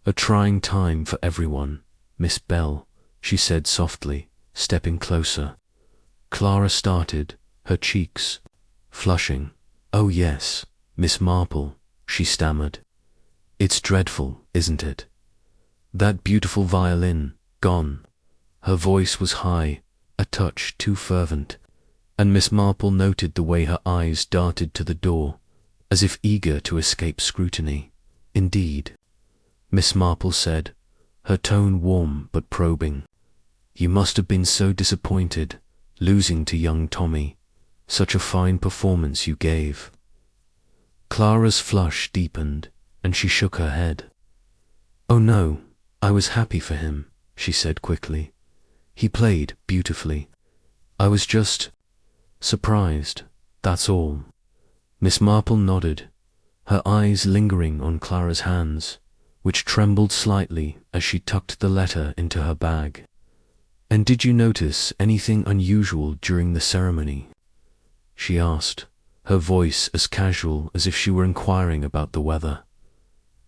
"A trying time for everyone, Miss Bell," she said softly, stepping closer. Clara started, her cheeks flushing. "Oh yes, Miss Marple," she stammered. "It's dreadful, isn't it? That beautiful violin, gone." Her voice was high, a touch too fervent, and Miss Marple noted the way her eyes darted to the door, as if eager to escape scrutiny. "Indeed," Miss Marple said, her tone warm but probing. "You must have been so disappointed, losing to young Tommy. Such a fine performance you gave." Clara's flush deepened, and she shook her head. "Oh no, I was happy for him," she said quickly. "He played beautifully. I was just surprised, that's all." Miss Marple nodded, her eyes lingering on Clara's hands, which trembled slightly as she tucked the letter into her bag. "And did you notice anything unusual during the ceremony?" she asked, her voice as casual as if she were inquiring about the weather.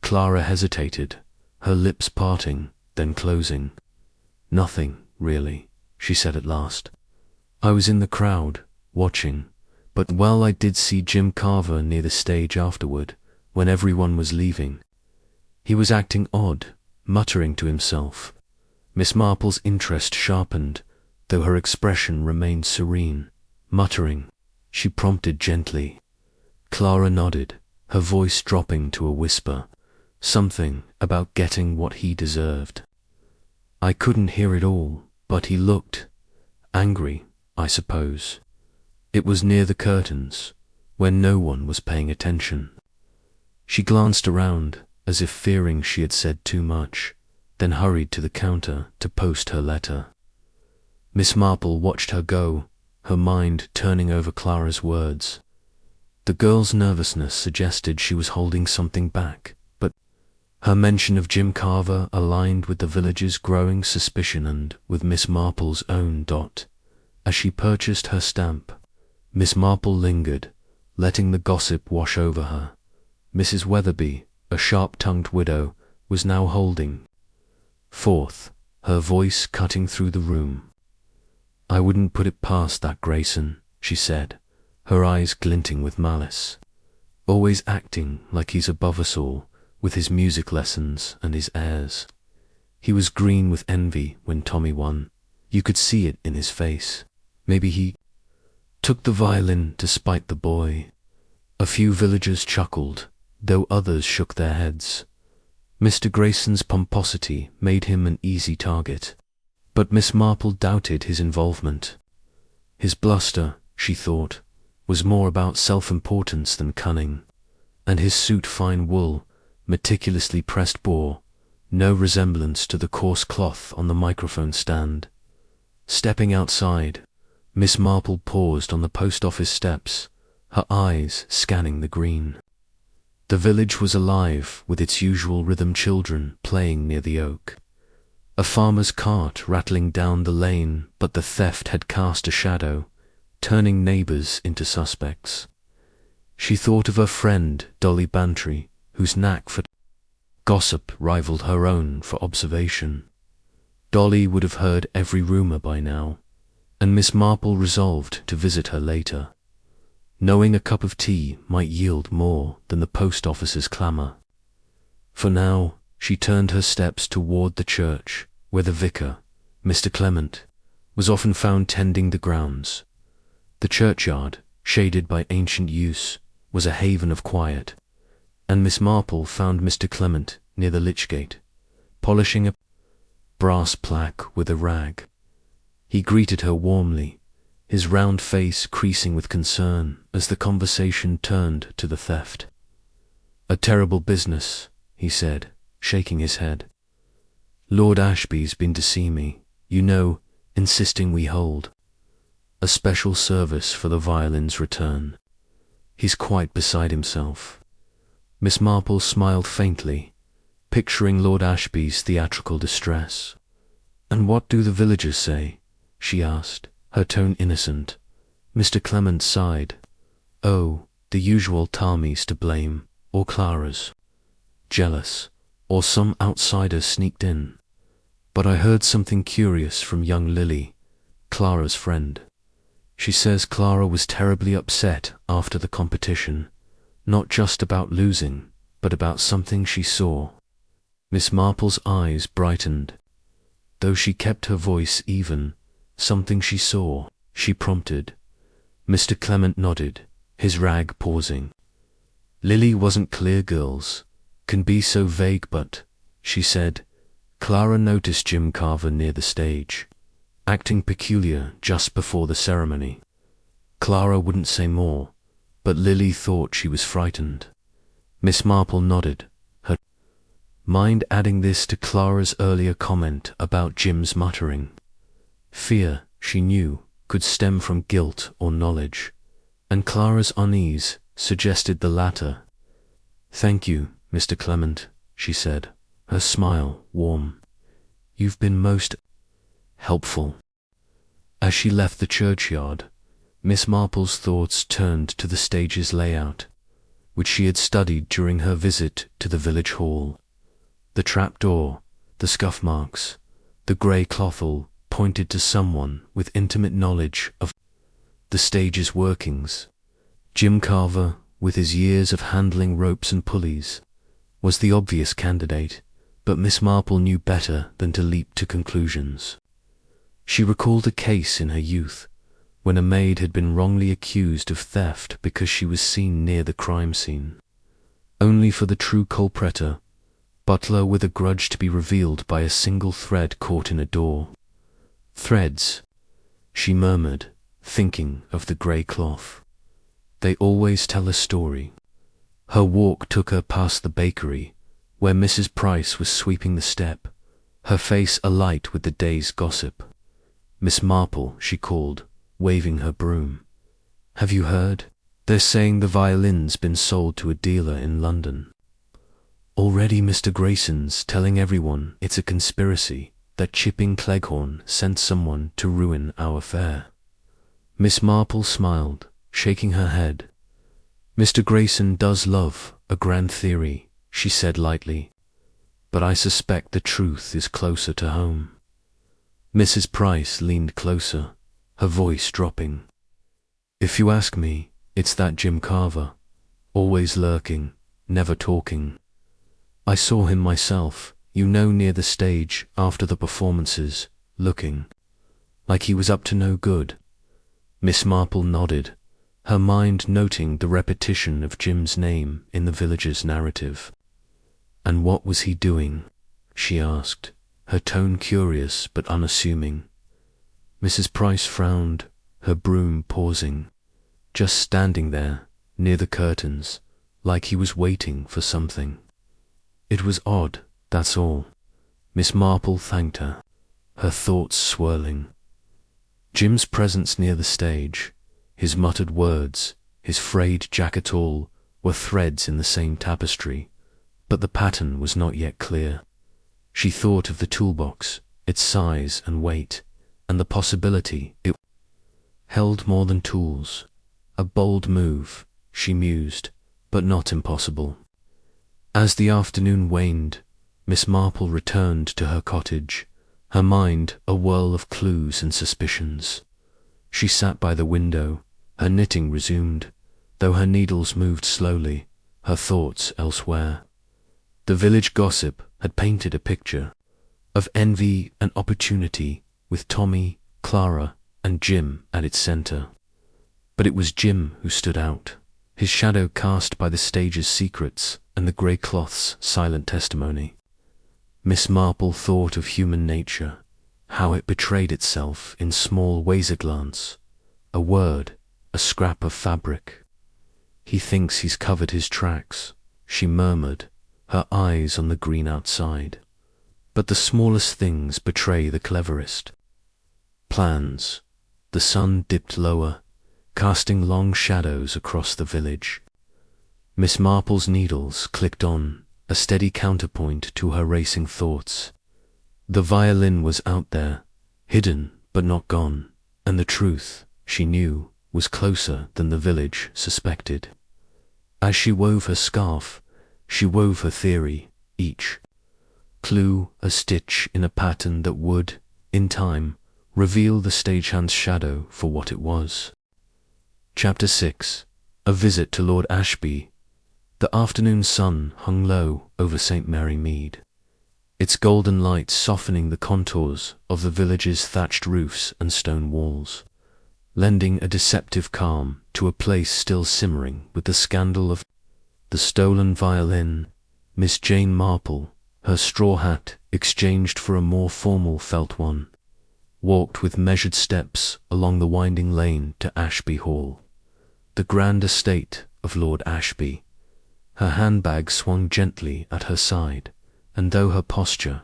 Clara hesitated, her lips parting, then closing. "Nothing, really," she said at last. "I was in the crowd, watching, but well, I did see Jim Carver near the stage afterward, when everyone was leaving. He was acting odd, muttering to himself." Miss Marple's interest sharpened, though her expression remained serene. "Muttering," she prompted gently. Clara nodded, her voice dropping to a whisper, something about getting what he deserved. "I couldn't hear it all, but he looked angry, I suppose. It was near the curtains, when no one was paying attention." She glanced around, as if fearing she had said too much, then hurried to the counter to post her letter. Miss Marple watched her go, her mind turning over Clara's words. The girl's nervousness suggested she was holding something back, but Her mention of Jim Carver aligned with the villagers' growing suspicion and with Miss Marple's own. As she purchased her stamp, Miss Marple lingered, letting the gossip wash over her. Mrs. Weatherby, a sharp-tongued widow, was now holding forth, her voice cutting through the room. "I wouldn't put it past that Grayson," she said, her eyes glinting with malice. "Always acting like he's above us all, with his music lessons and his airs. He was green with envy when Tommy won. You could see it in his face. Maybe he took the violin to spite the boy." A few villagers chuckled, though others shook their heads. Mr. Grayson's pomposity made him an easy target, but Miss Marple doubted his involvement. His bluster, she thought, was more about self-importance than cunning, and his suit fine wool, meticulously pressed, bore no resemblance to the coarse cloth on the microphone stand. Stepping outside, Miss Marple paused on the post office steps, her eyes scanning the green. The village was alive with its usual rhythm, children playing near the oak, a farmer's cart rattling down the lane, but the theft had cast a shadow, turning neighbors into suspects. She thought of her friend Dolly Bantry, whose knack for gossip rivaled her own for observation. Dolly would have heard every rumor by now, and Miss Marple resolved to visit her later, knowing a cup of tea might yield more than the post office's clamor. For now, she turned her steps toward the church, where the vicar, Mr. Clement, was often found tending the grounds. The churchyard, shaded by ancient use, was a haven of quiet, and Miss Marple found Mr. Clement near the lich gate, polishing a brass plaque with a rag. He greeted her warmly, his round face creasing with concern as the conversation turned to the theft. "A terrible business," he said, shaking his head. "Lord Ashby's been to see me, you know, insisting we hold a special service for the violin's return. He's quite beside himself." Miss Marple smiled faintly, picturing Lord Ashby's theatrical distress. "And what do the villagers say?" she asked, her tone innocent. Mr. Clement sighed. "Oh, the usual Talmies to blame, or Clara's jealous, or some outsider sneaked in. But I heard something curious from young Lily, Clara's friend. She says Clara was terribly upset after the competition, not just about losing, but about something she saw." Miss Marple's eyes brightened, though she kept her voice even. "Something she saw," she prompted. Mr. Clement nodded, his rag pausing. "Lily wasn't clear, girls. Can be so vague, but," she said, "Clara noticed Jim Carver near the stage, acting peculiar just before the ceremony. Clara wouldn't say more, but Lily thought she was frightened." Miss Marple nodded, her mind adding this to Clara's earlier comment about Jim's muttering. Fear, she knew, could stem from guilt or knowledge, and Clara's unease suggested the latter. "Thank you, Mr. Clement," she said, her smile warm. "You've been most helpful." As she left the churchyard, Miss Marple's thoughts turned to the stage's layout, which she had studied during her visit to the village hall. The trapdoor, the scuff marks, the grey cloth all pointed to someone with intimate knowledge of the stage's workings. Jim Carver, with his years of handling ropes and pulleys, was the obvious candidate, but Miss Marple knew better than to leap to conclusions. She recalled a case in her youth, when a maid had been wrongly accused of theft because she was seen near the crime scene, only for the true culprit, butler, with a grudge to be revealed by a single thread caught in a door. "Threads," she murmured, thinking of the grey cloth. "They always tell a story." Her walk took her past the bakery, where Mrs. Price was sweeping the step, her face alight with the day's gossip. "Miss Marple," she called, waving her broom. "Have you heard? They're saying the violin's been sold to a dealer in London." Already Mr. Grayson's telling everyone it's a conspiracy, that Chipping Cleghorn sent someone to ruin our fair. Miss Marple smiled, shaking her head. Mr. Grayson does love a grand theory, she said lightly, but I suspect the truth is closer to home. Mrs. Price leaned closer, her voice dropping. If you ask me, it's that Jim Carver, always lurking, never talking. I saw him myself, near the stage after the performances, looking like he was up to no good. Miss Marple nodded, her mind noting the repetition of Jim's name in the villagers' narrative. And what was he doing? She asked, her tone curious but unassuming. Mrs. Price frowned, her broom pausing, just standing there, near the curtains, like he was waiting for something. It was odd, that's all. Miss Marple thanked her, her thoughts swirling. Jim's presence near the stage, his muttered words, his frayed jacket all, were threads in the same tapestry, but the pattern was not yet clear. She thought of the toolbox, its size and weight, and the possibility it held more than tools. A bold move, she mused, but not impossible. As the afternoon waned, Miss Marple returned to her cottage, her mind a whirl of clues and suspicions. She sat by the window, her knitting resumed, though her needles moved slowly, her thoughts elsewhere. The village gossip had painted a picture of envy and opportunity, with Tommy, Clara, and Jim at its centre. But it was Jim who stood out, his shadow cast by the stage's secrets and the grey cloth's silent testimony. Miss Marple thought of human nature, how it betrayed itself in small ways, a glance, a word, a scrap of fabric. He thinks he's covered his tracks, she murmured, her eyes on the green outside. But the smallest things betray the cleverest. Plans. The sun dipped lower, casting long shadows across the village. Miss Marple's needles clicked on, a steady counterpoint to her racing thoughts. The violin was out there, hidden but not gone, and the truth, she knew, was closer than the village suspected. As she wove her scarf, she wove her theory, each clue a stitch in a pattern that would, in time, reveal the stagehand's shadow for what it was. Chapter 6. A visit to Lord Ashby. The afternoon sun hung low over St. Mary Mead, its golden light softening the contours of the village's thatched roofs and stone walls, lending a deceptive calm to a place still simmering with the scandal of the stolen violin. Miss Jane Marple, her straw hat exchanged for a more formal felt one, walked with measured steps along the winding lane to Ashby Hall, the grand estate of Lord Ashby. Her handbag swung gently at her side, and though her posture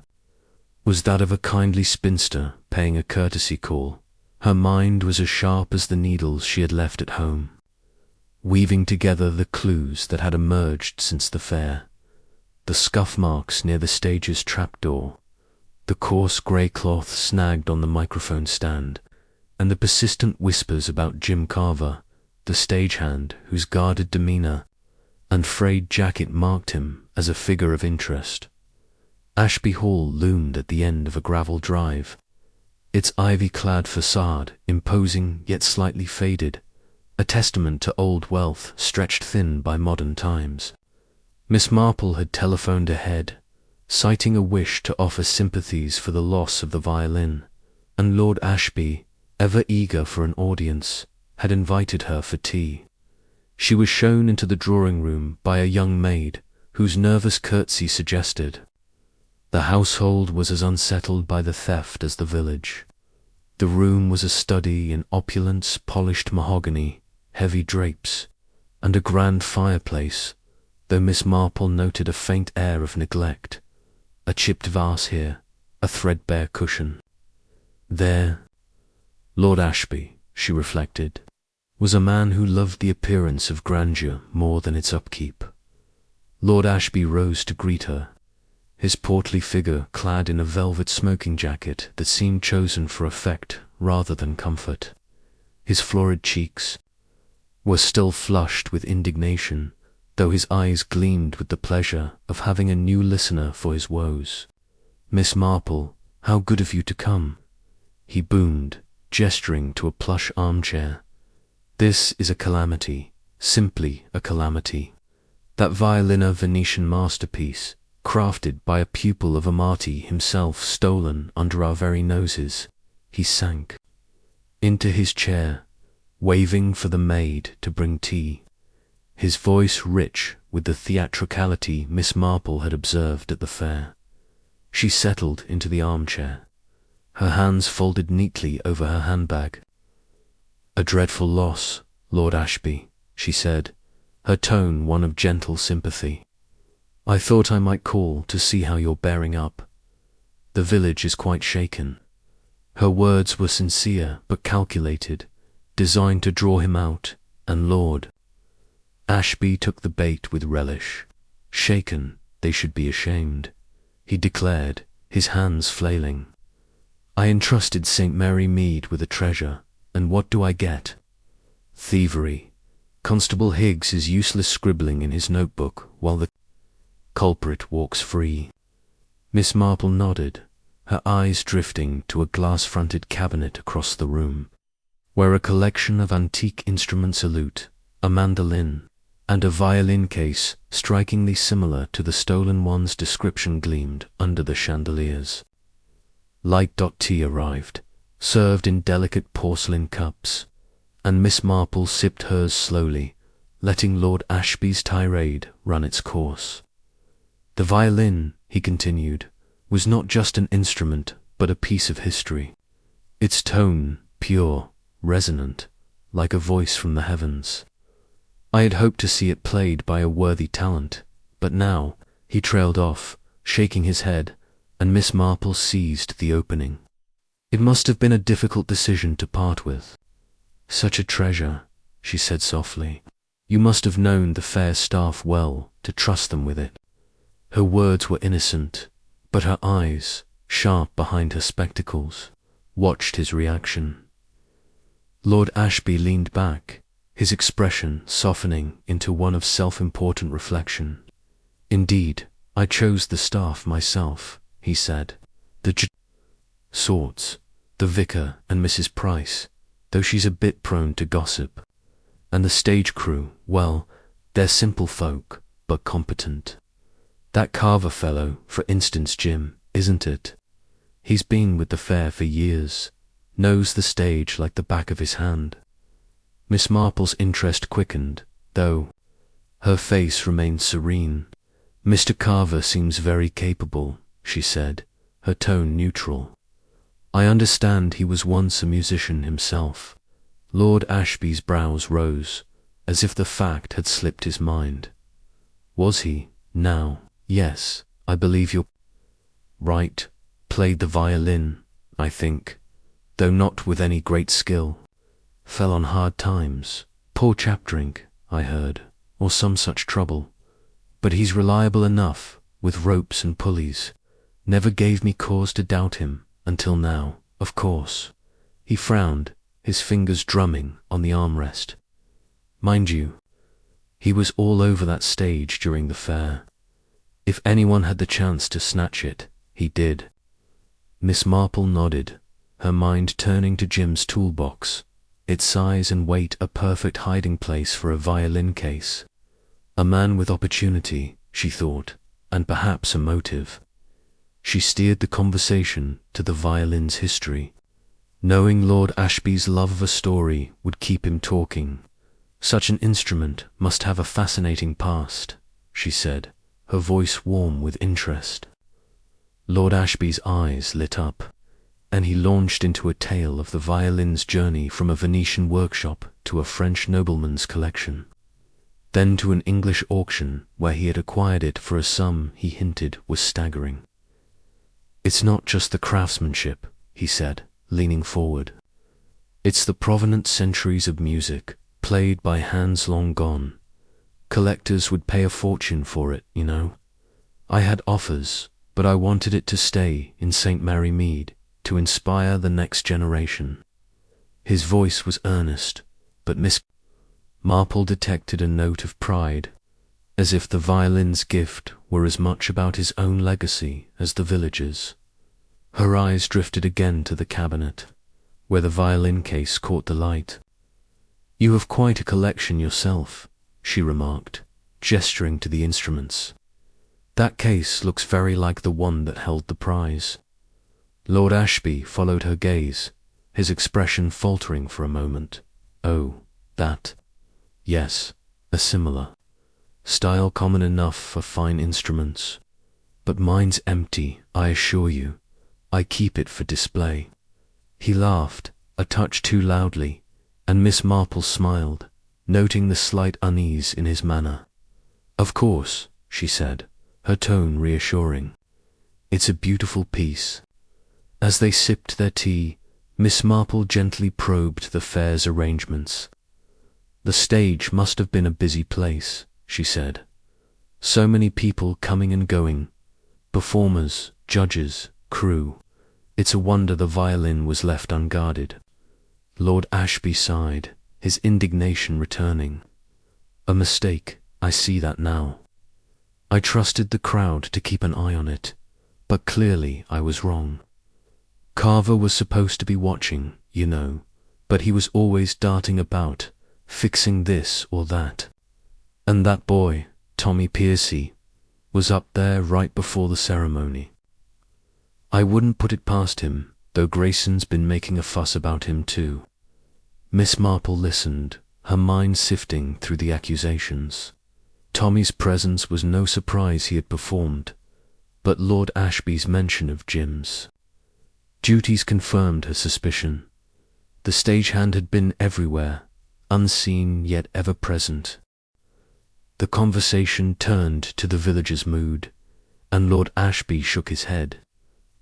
was that of a kindly spinster paying a courtesy call, her mind was as sharp as the needles she had left at home, weaving together the clues that had emerged since the fair. The scuff marks near the stage's trapdoor, the coarse grey cloth snagged on the microphone stand, and the persistent whispers about Jim Carver, the stagehand whose guarded demeanour and frayed jacket marked him as a figure of interest. Ashby Hall loomed at the end of a gravel drive, its ivy-clad facade imposing yet slightly faded, a testament to old wealth stretched thin by modern times. Miss Marple had telephoned ahead, citing a wish to offer sympathies for the loss of the violin, and Lord Ashby, ever eager for an audience, had invited her for tea. She was shown into the drawing-room by a young maid, whose nervous curtsy suggested the household was as unsettled by the theft as the village. The room was a study in opulence, polished mahogany, heavy drapes, and a grand fireplace, though Miss Marple noted a faint air of neglect, a chipped vase here, a threadbare cushion there. Lord Ashby, she reflected, was a man who loved the appearance of grandeur more than its upkeep. Lord Ashby rose to greet her, his portly figure clad in a velvet smoking jacket that seemed chosen for effect rather than comfort. His florid cheeks were still flushed with indignation, though his eyes gleamed with the pleasure of having a new listener for his woes. "Miss Marple, how good of you to come," he boomed, gesturing to a plush armchair. "This is a calamity, simply a calamity. That violin, a Venetian masterpiece, crafted by a pupil of Amati himself, stolen under our very noses." He sank into his chair, waving for the maid to bring tea, his voice rich with the theatricality Miss Marple had observed at the fair. She settled into the armchair, her hands folded neatly over her handbag. "A dreadful loss, Lord Ashby," she said, her tone one of gentle sympathy. "I thought I might call to see how you're bearing up. The village is quite shaken." Her words were sincere but calculated, designed to draw him out, and Lord Ashby took the bait with relish. "Shaken, they should be ashamed," he declared, his hands flailing. "I entrusted St. Mary Mead with a treasure, and what do I get? Thievery. Constable Higgs is useless scribbling in his notebook while the culprit walks free." Miss Marple nodded, her eyes drifting to a glass-fronted cabinet across the room, where a collection of antique instruments, a lute, a mandolin, and a violin case strikingly similar to the stolen one's description gleamed under the chandeliers. Light tea arrived, served in delicate porcelain cups, and Miss Marple sipped hers slowly, letting Lord Ashby's tirade run its course. "The violin," he continued, "was not just an instrument but a piece of history. Its tone, pure, resonant, like a voice from the heavens. I had hoped to see it played by a worthy talent, but now," he trailed off, shaking his head, and Miss Marple seized the opening. "It must have been a difficult decision to part with. Such a treasure," she said softly. "You must have known the fair staff well to trust them with it." Her words were innocent, but her eyes, sharp behind her spectacles, watched his reaction. Lord Ashby leaned back, his expression softening into one of self-important reflection. "Indeed, I chose the staff myself," he said. "The sorts, the vicar and Mrs. Price, though she's a bit prone to gossip. And the stage crew, well, they're simple folk, but competent. That Carver fellow, for instance, Jim, isn't it? He's been with the fair for years, knows the stage like the back of his hand." Miss Marple's interest quickened, though her face remained serene. "Mr. Carver seems very capable," she said, her tone neutral. "I understand he was once a musician himself." Lord Ashby's brows rose, as if the fact had slipped his mind. "Was he, now? Yes, I believe you're right. Played the violin, I think, though not with any great skill. Fell on hard times. Poor chap, drink, I heard, or some such trouble. But he's reliable enough, with ropes and pulleys. Never gave me cause to doubt him, until now, of course." He frowned, his fingers drumming on the armrest. "Mind you, he was all over that stage during the fair. If anyone had the chance to snatch it, he did." Miss Marple nodded, her mind turning to Jim's toolbox, its size and weight a perfect hiding place for a violin case. A man with opportunity, she thought, and perhaps a motive. She steered the conversation to the violin's history, knowing Lord Ashby's love of a story would keep him talking. "Such an instrument must have a fascinating past," she said, her voice warm with interest. Lord Ashby's eyes lit up, and he launched into a tale of the violin's journey from a Venetian workshop to a French nobleman's collection, then to an English auction where he had acquired it for a sum he hinted was staggering. "It's not just the craftsmanship," he said, leaning forward. "It's the provenant centuries of music, played by hands long gone. Collectors would pay a fortune for it, you know. I had offers, but I wanted it to stay in St. Mary Mead, to inspire the next generation." His voice was earnest, but Miss Marple detected a note of pride, as if the violin's gift were as much about his own legacy as the villagers'. Her eyes drifted again to the cabinet, where the violin case caught the light. "You have quite a collection yourself," she remarked, gesturing to the instruments. "That case looks very like the one that held the prize." Lord Ashby followed her gaze, his expression faltering for a moment. "Oh, that? Yes, a similar style common enough for fine instruments. But mine's empty, I assure you. I keep it for display." He laughed, a touch too loudly, and Miss Marple smiled, noting the slight unease in his manner. "Of course," she said, her tone reassuring. "It's a beautiful piece." As they sipped their tea, Miss Marple gently probed the fair's arrangements. "The stage must have been a busy place," she said. "So many people coming and going, performers, judges, crew. It's a wonder the violin was left unguarded." Lord Ashby sighed, his indignation returning. "A mistake, I see that now. I trusted the crowd to keep an eye on it, but clearly I was wrong. Carver was supposed to be watching, you know, but he was always darting about, fixing this or that. And that boy, Tommy Piercy, was up there right before the ceremony. I wouldn't put it past him, though Grayson's been making a fuss about him too." Miss Marple listened, her mind sifting through the accusations. Tommy's presence was no surprise he had performed, but Lord Ashby's mention of Jim's duties confirmed her suspicion. The stagehand had been everywhere, unseen yet ever present. The conversation turned to the villagers' mood, and Lord Ashby shook his head.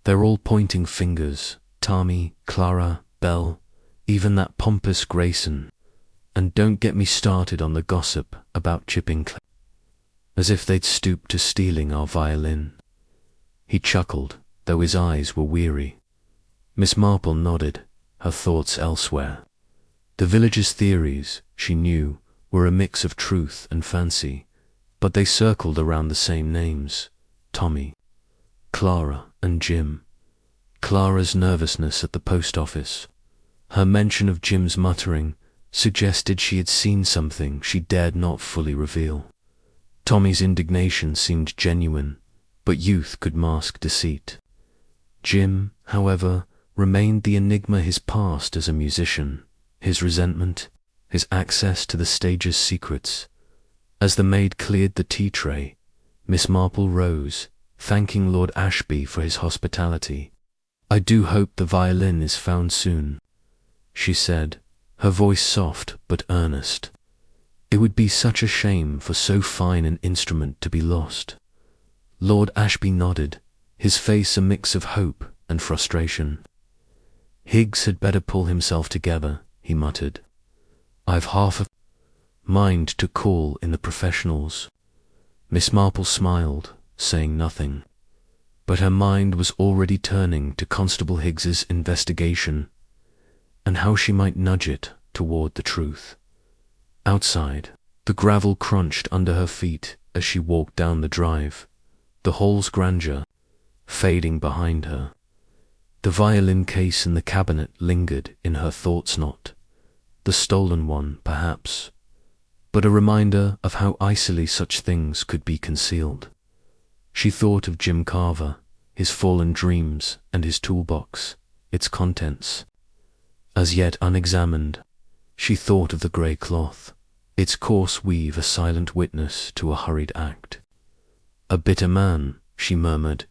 "They're all pointing fingers, Tommy, Clara, Belle, even that pompous Grayson. And don't get me started on the gossip about chipping as if they'd stooped to stealing our violin." He chuckled, though his eyes were weary. Miss Marple nodded, her thoughts elsewhere. The villagers' theories, she knew, were a mix of truth and fancy, but they circled around the same names: Tommy, Clara, and Jim. Clara's nervousness at the post office, her mention of Jim's muttering, suggested she had seen something she dared not fully reveal. Tommy's indignation seemed genuine, but youth could mask deceit. Jim, however, remained the enigma: his past as a musician, his resentment, his access to the stage's secrets. As the maid cleared the tea tray, Miss Marple rose, thanking Lord Ashby for his hospitality. "I do hope the violin is found soon," she said, her voice soft but earnest. "It would be such a shame for so fine an instrument to be lost." Lord Ashby nodded, his face a mix of hope and frustration. "Higgs had better pull himself together," he muttered. "I've half a mind to call in the professionals." Miss Marple smiled, saying nothing, but her mind was already turning to Constable Higgs's investigation, and how she might nudge it toward the truth. Outside, the gravel crunched under her feet as she walked down the drive, the hall's grandeur fading behind her. The violin case in the cabinet lingered in her thoughts, not the stolen one, perhaps, but a reminder of how icily such things could be concealed. She thought of Jim Carver, his fallen dreams, and his toolbox, its contents as yet unexamined. She thought of the grey cloth, its coarse weave a silent witness to a hurried act. "A bitter man," she murmured,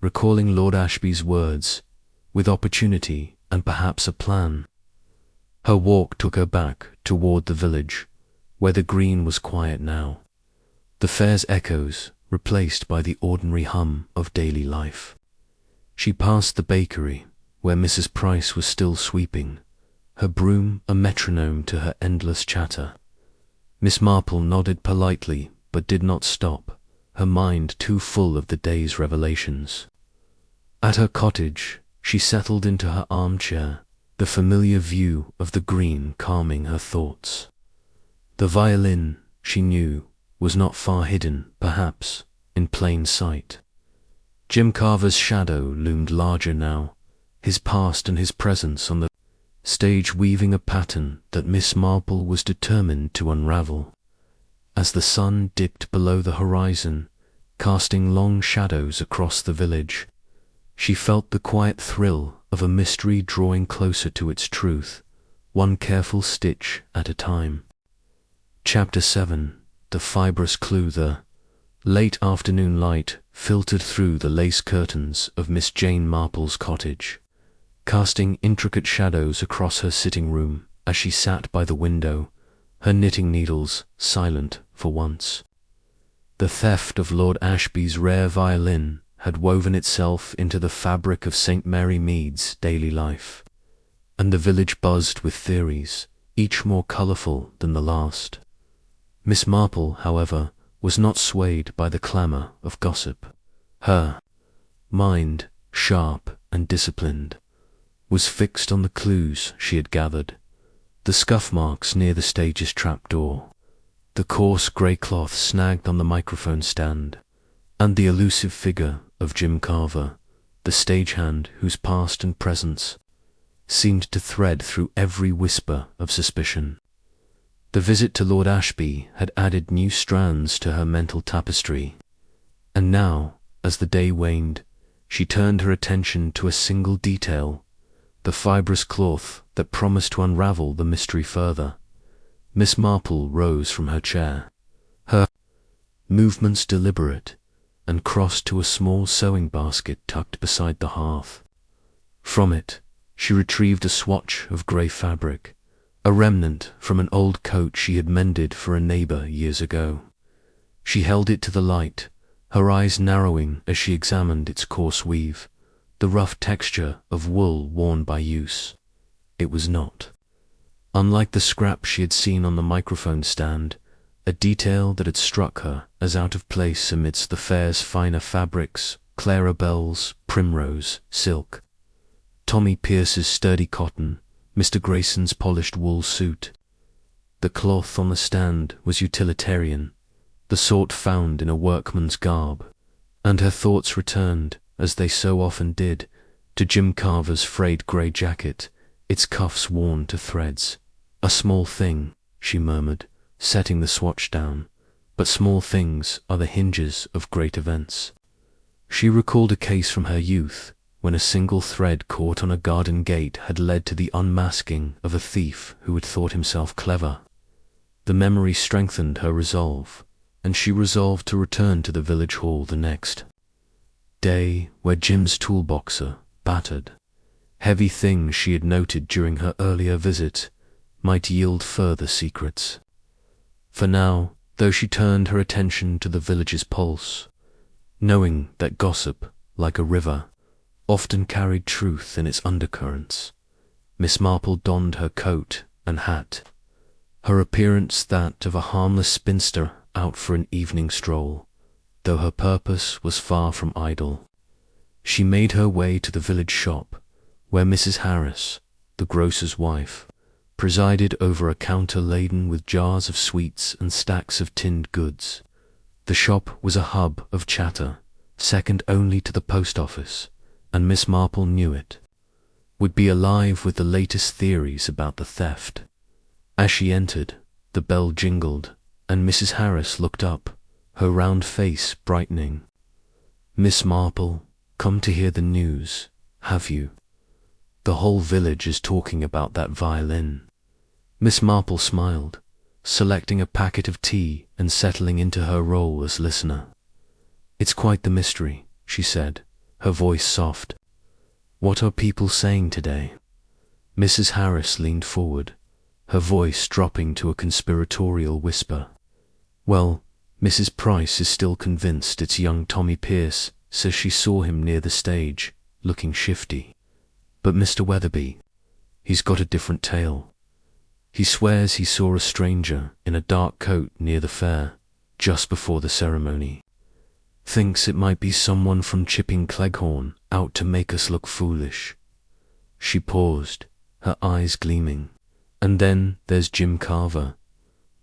recalling Lord Ashby's words, "with opportunity and perhaps a plan." Her walk took her back toward the village, where the green was quiet now, the fair's echoes replaced by the ordinary hum of daily life. She passed the bakery, where Mrs. Price was still sweeping, her broom a metronome to her endless chatter. Miss Marple nodded politely, but did not stop, her mind too full of the day's revelations. At her cottage, she settled into her armchair, the familiar view of the green calming her thoughts. The violin, she knew, was not far hidden, perhaps, in plain sight. Jim Carver's shadow loomed larger now, his past and his presence on the stage weaving a pattern that Miss Marple was determined to unravel. As the sun dipped below the horizon, casting long shadows across the village, she felt the quiet thrill of a mystery drawing closer to its truth, one careful stitch at a time. Chapter 7. The fibrous clue. The late afternoon light filtered through the lace curtains of Miss Jane Marple's cottage, casting intricate shadows across her sitting room as she sat by the window, her knitting needles silent for once. The theft of Lord Ashby's rare violin had woven itself into the fabric of St. Mary Mead's daily life, and the village buzzed with theories, each more colourful than the last. Miss Marple, however, was not swayed by the clamour of gossip. Her mind, sharp and disciplined, was fixed on the clues she had gathered: the scuff marks near the stage's trapdoor, the coarse grey cloth snagged on the microphone stand, and the elusive figure of Jim Carver, the stagehand whose past and presence seemed to thread through every whisper of suspicion. The visit to Lord Ashby had added new strands to her mental tapestry, and now, as the day waned, she turned her attention to a single detail: the fibrous cloth that promised to unravel the mystery further. Miss Marple rose from her chair, her movements deliberate, and crossed to a small sewing basket tucked beside the hearth. From it, she retrieved a swatch of grey fabric, a remnant from an old coat she had mended for a neighbour years ago. She held it to the light, her eyes narrowing as she examined its coarse weave, the rough texture of wool worn by use. It was not, unlike the scrap she had seen on the microphone stand, a detail that had struck her as out of place amidst the fair's finer fabrics: Clarabelle's primrose silk, Tommy Pierce's sturdy cotton, Mr. Grayson's polished wool suit. The cloth on the stand was utilitarian, the sort found in a workman's garb, and her thoughts returned, as they so often did, to Jim Carver's frayed grey jacket, its cuffs worn to threads. "A small thing," she murmured, setting the swatch down, "but small things are the hinges of great events." She recalled a case from her youth, when a single thread caught on a garden gate had led to the unmasking of a thief who had thought himself clever. The memory strengthened her resolve, and she resolved to return to the village hall the next day, where Jim's toolboxer, battered, heavy things she had noted during her earlier visit, might yield further secrets. For now, though she turned her attention to the village's pulse, knowing that gossip, like a river, often carried truth in its undercurrents, Miss Marple donned her coat and hat, her appearance that of a harmless spinster out for an evening stroll, though her purpose was far from idle. She made her way to the village shop, where Mrs. Harris, the grocer's wife, presided over a counter laden with jars of sweets and stacks of tinned goods. The shop was a hub of chatter, second only to the post office, and Miss Marple knew it, would be alive with the latest theories about the theft. As she entered, the bell jingled, and Mrs. Harris looked up, her round face brightening. "Miss Marple, come to hear the news, have you? The whole village is talking about that violin." Miss Marple smiled, selecting a packet of tea and settling into her role as listener. "It's quite the mystery," she said, her voice soft. "What are people saying today?" Mrs. Harris leaned forward, her voice dropping to a conspiratorial whisper. "Well, Mrs. Price is still convinced it's young Tommy Pierce, says she saw him near the stage, looking shifty. But Mr. Weatherby, he's got a different tale. He swears he saw a stranger in a dark coat near the fair, just before the ceremony. Thinks it might be someone from Chipping Cleghorn out to make us look foolish." She paused, her eyes gleaming. "And then there's Jim Carver.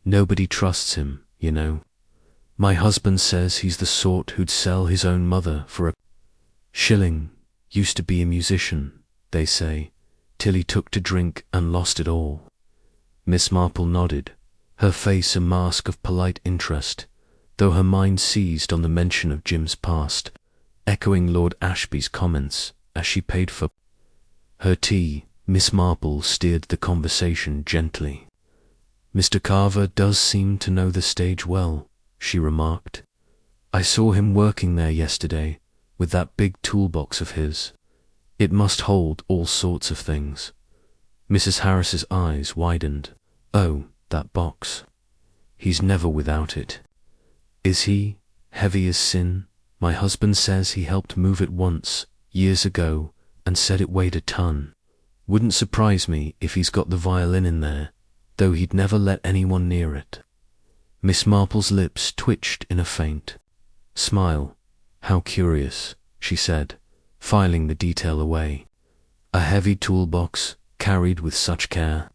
Nobody trusts him, you know. My husband says he's the sort who'd sell his own mother for a shilling. Used to be a musician, they say, till he took to drink and lost it all." Miss Marple nodded, her face a mask of polite interest, though her mind seized on the mention of Jim's past, echoing Lord Ashby's comments as she paid for her tea. Miss Marple steered the conversation gently. "Mr. Carver does seem to know the stage well," she remarked. "I saw him working there yesterday with that big toolbox of his. It must hold all sorts of things." Mrs. Harris's eyes widened. "Oh, that box. He's never without it." "Is he heavy as sin? My husband says he helped move it once, years ago, and said it weighed a ton. Wouldn't surprise me if he's got the violin in there, though he'd never let anyone near it." Miss Marple's lips twitched in a faint smile. "How curious," she said, filing the detail away. "A heavy toolbox, carried with such care,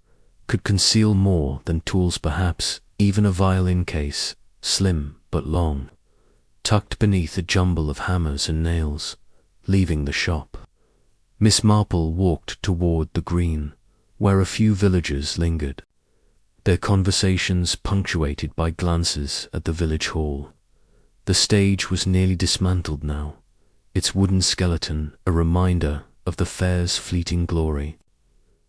could conceal more than tools perhaps, even a violin case, slim but long, tucked beneath a jumble of hammers and nails, leaving the shop." Miss Marple walked toward the green, where a few villagers lingered, their conversations punctuated by glances at the village hall. The stage was nearly dismantled now, its wooden skeleton a reminder of the fair's fleeting glory.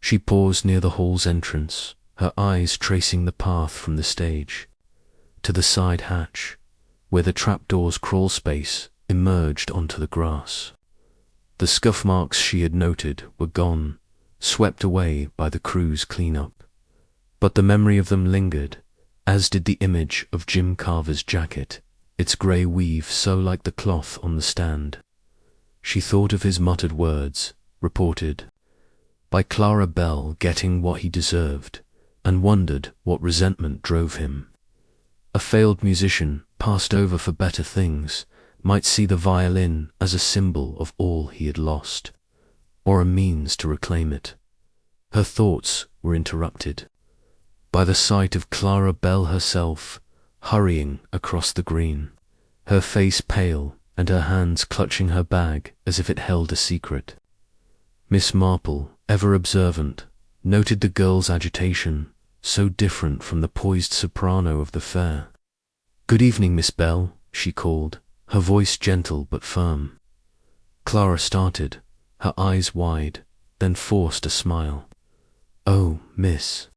She paused near the hall's entrance, her eyes tracing the path from the stage to the side hatch, where the trapdoor's crawl space emerged onto the grass. The scuff marks she had noted were gone, swept away by the crew's clean-up. But the memory of them lingered, as did the image of Jim Carver's jacket, its grey weave so like the cloth on the stand. She thought of his muttered words, reported by Clara Bell, getting what he deserved, and wondered what resentment drove him. A failed musician, passed over for better things, might see the violin as a symbol of all he had lost, or a means to reclaim it. Her thoughts were interrupted by the sight of Clara Bell herself, hurrying across the green, her face pale and her hands clutching her bag as if it held a secret. Miss Marple, ever observant, noted the girl's agitation, so different from the poised soprano of the fair. "Good evening, Miss Bell," she called, her voice gentle but firm. Clara started, her eyes wide, then forced a smile. "Oh, Miss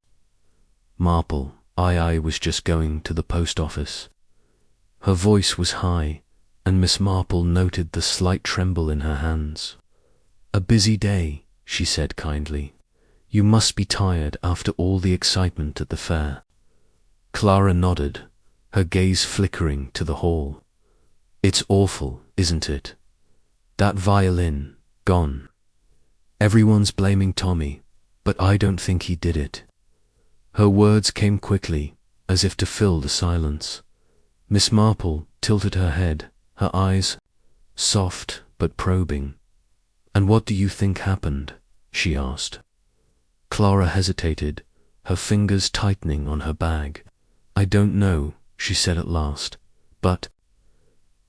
Marple, I was just going to the post office." Her voice was high, and Miss Marple noted the slight tremble in her hands. "A busy day," she said kindly. "You must be tired after all the excitement at the fair." Clara nodded, her gaze flickering to the hall. "It's awful, isn't it? That violin, gone. Everyone's blaming Tommy, but I don't think he did it." Her words came quickly, as if to fill the silence. Miss Marple tilted her head, her eyes soft but probing. "And what do you think happened?" she asked. Clara hesitated, her fingers tightening on her bag. "I don't know," she said at last, "but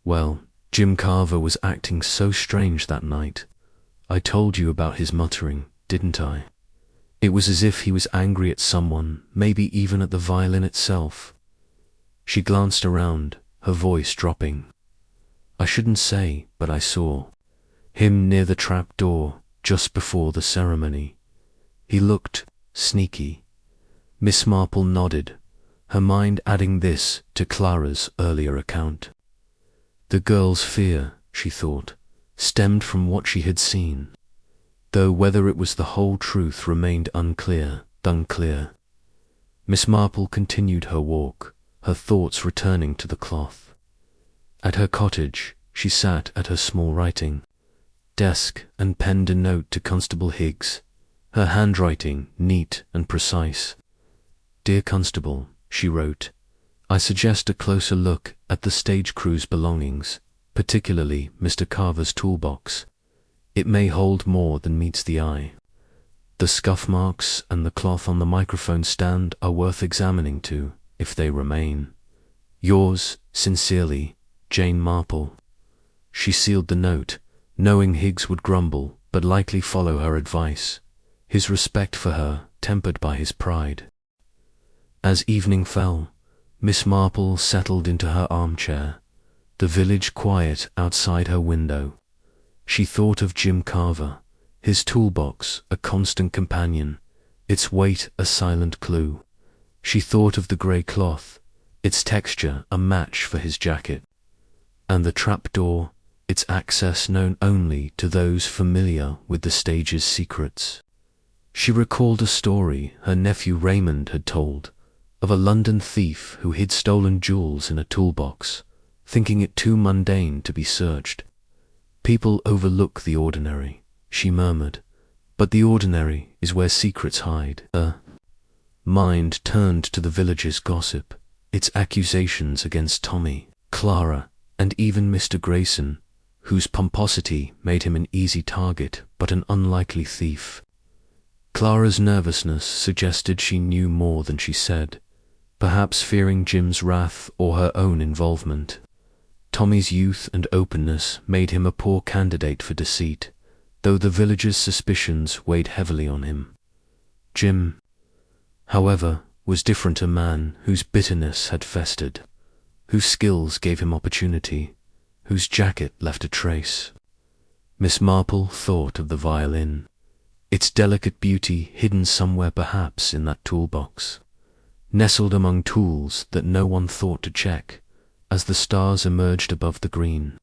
well, Jim Carver was acting so strange that night. I told you about his muttering, didn't I? It was as if he was angry at someone, maybe even at the violin itself." She glanced around, her voice dropping. "I shouldn't say, but I saw him near the trap door just before the ceremony. He looked sneaky." Miss Marple nodded, her mind adding this to Clara's earlier account. The girl's fear, she thought, stemmed from what she had seen, though whether it was the whole truth remained unclear. Miss Marple continued her walk, her thoughts returning to the cloth. At her cottage, she sat at her small writing desk and penned a note to Constable Higgs, her handwriting neat and precise, "Dear Constable," she wrote, "I suggest a closer look at the stage crew's belongings, particularly Mr. Carver's toolbox. It may hold more than meets the eye. The scuff marks and the cloth on the microphone stand are worth examining too, if they remain. Yours, sincerely, Jane Marple." She sealed the note, knowing Higgs would grumble, but likely follow her advice, his respect for her tempered by his pride. As evening fell, Miss Marple settled into her armchair, the village quiet outside her window. She thought of Jim Carver, his toolbox a constant companion, its weight a silent clue. She thought of the grey cloth, its texture a match for his jacket, and the trapdoor, its access known only to those familiar with the stage's secrets. She recalled a story her nephew Raymond had told, of a London thief who hid stolen jewels in a toolbox, thinking it too mundane to be searched. "People overlook the ordinary," she murmured, "but the ordinary is where secrets hide." Her mind turned to the village's gossip, its accusations against Tommy, Clara, and even Mr. Grayson, whose pomposity made him an easy target but an unlikely thief. Clara's nervousness suggested she knew more than she said, perhaps fearing Jim's wrath or her own involvement. Tommy's youth and openness made him a poor candidate for deceit, though the villagers' suspicions weighed heavily on him. Jim, however, was different, a man whose bitterness had festered, whose skills gave him opportunity, whose jacket left a trace. Miss Marple thought of the violin, its delicate beauty hidden somewhere perhaps in that toolbox, nestled among tools that no one thought to check, as the stars emerged above the green.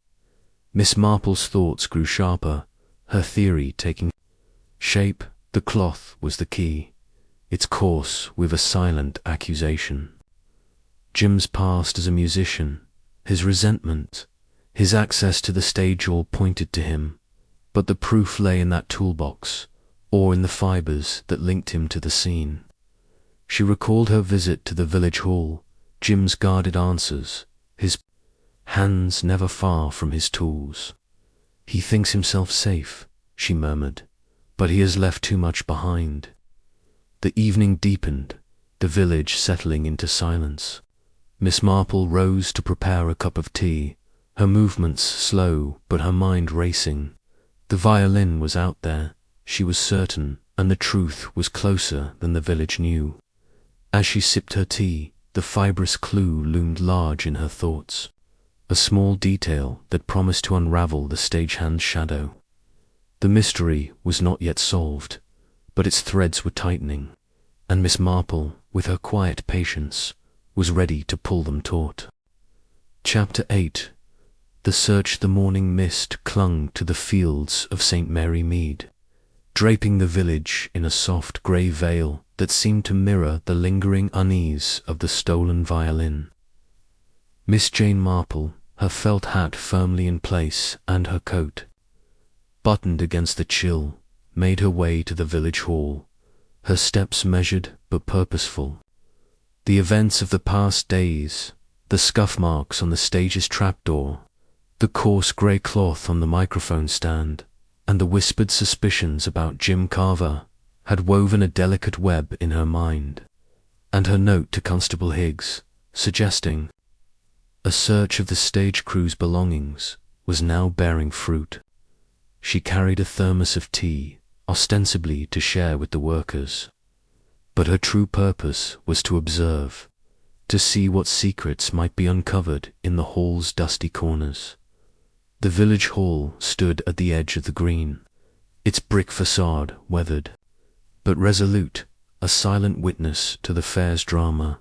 Miss Marple's thoughts grew sharper, her theory taking shape. The cloth was the key, its course with a silent accusation. Jim's past as a musician, his resentment, his access to the stage all pointed to him, but the proof lay in that toolbox, or in the fibres that linked him to the scene. She recalled her visit to the village hall, Jim's guarded answers, his hands never far from his tools. "He thinks himself safe," she murmured, "but he has left too much behind." The evening deepened, the village settling into silence. Miss Marple rose to prepare a cup of tea, her movements slow but her mind racing. The violin was out there, she was certain, and the truth was closer than the village knew. As she sipped her tea, the fibrous clue loomed large in her thoughts, a small detail that promised to unravel the stagehand's shadow. The mystery was not yet solved, but its threads were tightening, and Miss Marple, with her quiet patience, was ready to pull them taut. Chapter 8. The search. The morning mist clung to the fields of St. Mary Mead, draping the village in a soft grey veil that seemed to mirror the lingering unease of the stolen violin. Miss Jane Marple, her felt hat firmly in place and her coat buttoned against the chill, made her way to the village hall, her steps measured but purposeful. The events of the past days, the scuff marks on the stage's trapdoor, the coarse grey cloth on the microphone stand, and the whispered suspicions about Jim Carver had woven a delicate web in her mind, and her note to Constable Higgs, suggesting a search of the stage crew's belongings, was now bearing fruit. She carried a thermos of tea, ostensibly to share with the workers, but her true purpose was to observe, to see what secrets might be uncovered in the hall's dusty corners. The village hall stood at the edge of the green, its brick facade weathered, but resolute, a silent witness to the fair's drama.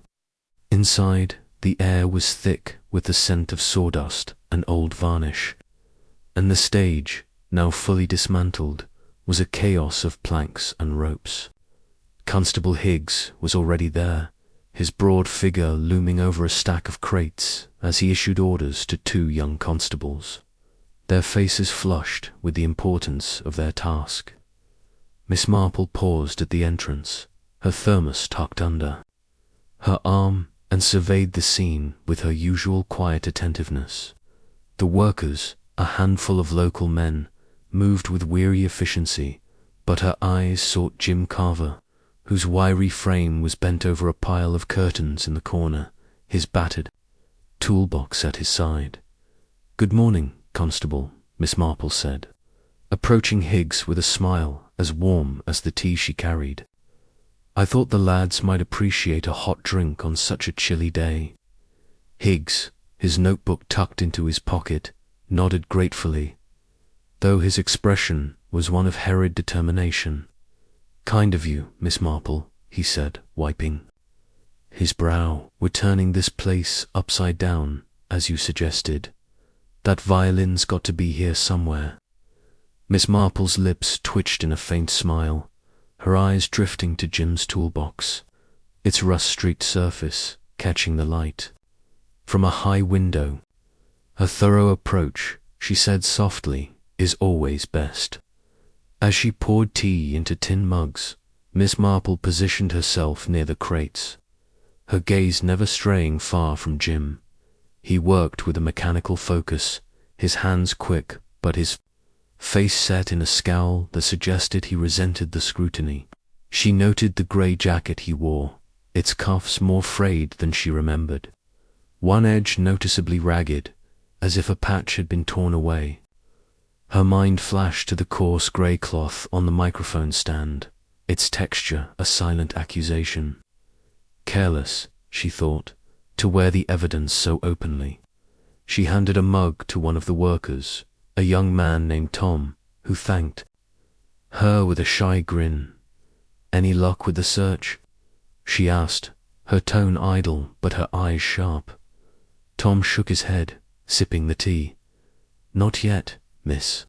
Inside, the air was thick with the scent of sawdust and old varnish, and the stage, now fully dismantled, was a chaos of planks and ropes. Constable Higgs was already there, his broad figure looming over a stack of crates as he issued orders to 2 young constables, their faces flushed with the importance of their task. Miss Marple paused at the entrance, her thermos tucked under. her arm and surveyed the scene with her usual quiet attentiveness. The workers, a handful of local men, moved with weary efficiency, but her eyes sought Jim Carver, whose wiry frame was bent over a pile of curtains in the corner, his battered toolbox at his side. "Good morning, Constable," Miss Marple said, approaching Higgs with a smile as warm as the tea she carried. "I thought the lads might appreciate a hot drink on such a chilly day." Higgs, his notebook tucked into his pocket, nodded gratefully, though his expression was one of harried determination. "Kind of you, Miss Marple," he said, wiping his brow. "We're turning this place upside down, as you suggested. That violin's got to be here somewhere." Miss Marple's lips twitched in a faint smile, her eyes drifting to Jim's toolbox, its rust-streaked surface catching the light from a high window. "A thorough approach," she said softly, "is always best." As she poured tea into tin mugs, Miss Marple positioned herself near the crates, her gaze never straying far from Jim. He worked with a mechanical focus, his hands quick, but his face set in a scowl that suggested he resented the scrutiny. She noted the grey jacket he wore, its cuffs more frayed than she remembered, one edge noticeably ragged, as if a patch had been torn away. Her mind flashed to the coarse grey cloth on the microphone stand, its texture a silent accusation. Careless, she thought, to wear the evidence so openly. She handed a mug to one of the workers, a young man named Tom, who thanked her with a shy grin. "Any luck with the search?" she asked, her tone idle but her eyes sharp. Tom shook his head, sipping the tea. "Not yet, miss.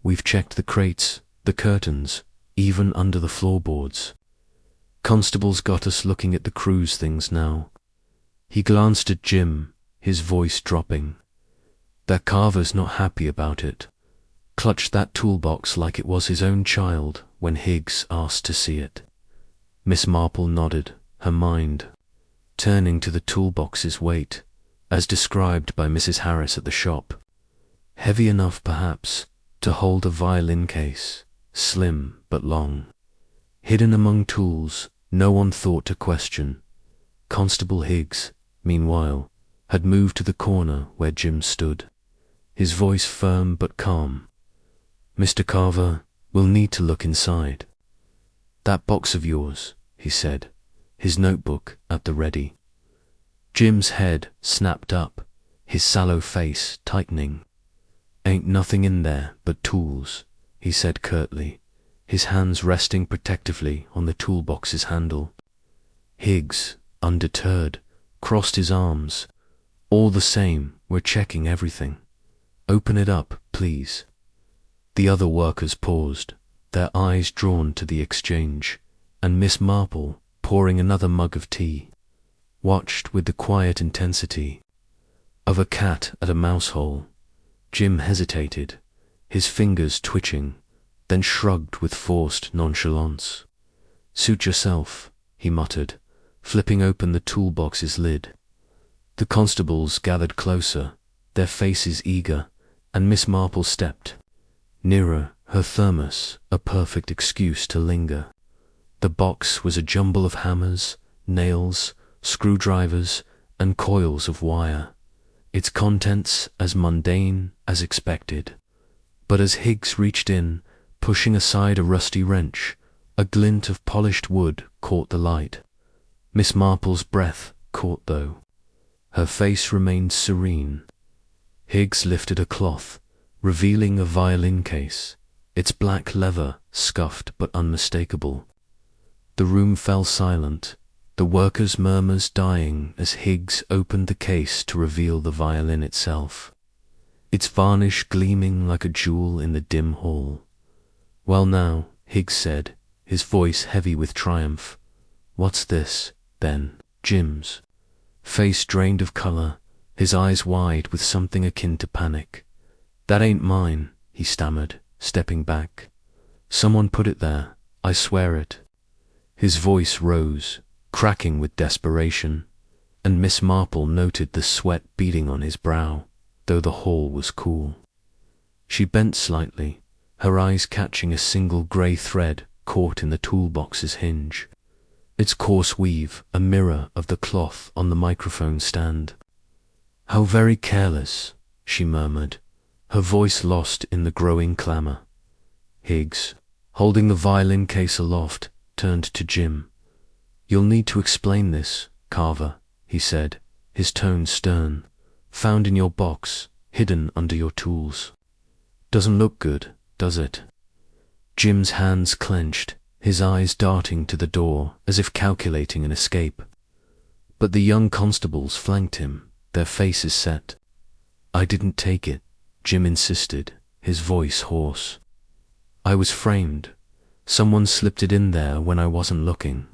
We've checked the crates, the curtains, even under the floorboards. Constable's got us looking at the cruise things now." He glanced at Jim, his voice dropping. "That Carver's not happy about it. Clutched that toolbox like it was his own child when Higgs asked to see it." Miss Marple nodded, her mind turning to the toolbox's weight, as described by Mrs. Harris at the shop. Heavy enough, perhaps, to hold a violin case, slim but long. Hidden among tools no one thought to question. Constable Higgs, meanwhile, had moved to the corner where Jim stood, his voice firm but calm. "Mr. Carver, we'll need to look inside. That box of yours," he said, his notebook at the ready. Jim's head snapped up, his sallow face tightening. "Ain't nothing in there but tools," he said curtly, his hands resting protectively on the toolbox's handle. Higgs, undeterred, crossed his arms. "All the same, we're checking everything. Open it up, please." The other workers paused, their eyes drawn to the exchange, and Miss Marple, pouring another mug of tea, watched with the quiet intensity of a cat at a mouse hole. Jim hesitated, his fingers twitching, then shrugged with forced nonchalance. "Suit yourself," he muttered, flipping open the toolbox's lid. The constables gathered closer, their faces eager, and Miss Marple stepped nearer, her thermos a perfect excuse to linger. The box was a jumble of hammers, nails, screwdrivers, and coils of wire, its contents as mundane as expected. But as Higgs reached in, pushing aside a rusty wrench, a glint of polished wood caught the light. Miss Marple's breath caught, though. Her face remained serene. Higgs lifted a cloth, revealing a violin case, its black leather scuffed but unmistakable. The room fell silent, the workers' murmurs dying as Higgs opened the case to reveal the violin itself, its varnish gleaming like a jewel in the dim hall. "Well now," Higgs said, his voice heavy with triumph. "What's this, then?" Jim's face drained of colour, his eyes wide with something akin to panic. "That ain't mine," he stammered, stepping back. "Someone put it there, I swear it." His voice rose, cracking with desperation, and Miss Marple noted the sweat beading on his brow, though the hall was cool. She bent slightly, her eyes catching a single grey thread caught in the toolbox's hinge. Its coarse weave a mirror of the cloth on the microphone stand. "How very careless," she murmured, her voice lost in the growing clamour. Higgs, holding the violin case aloft, turned to Jim. "You'll need to explain this, Carver," he said, his tone stern. "Found in your box, hidden under your tools. Doesn't look good, does it?" Jim's hands clenched, his eyes darting to the door as if calculating an escape. But the young constables flanked him, their faces set. "I didn't take it," Jim insisted, his voice hoarse. "I was framed. Someone slipped it in there when I wasn't looking."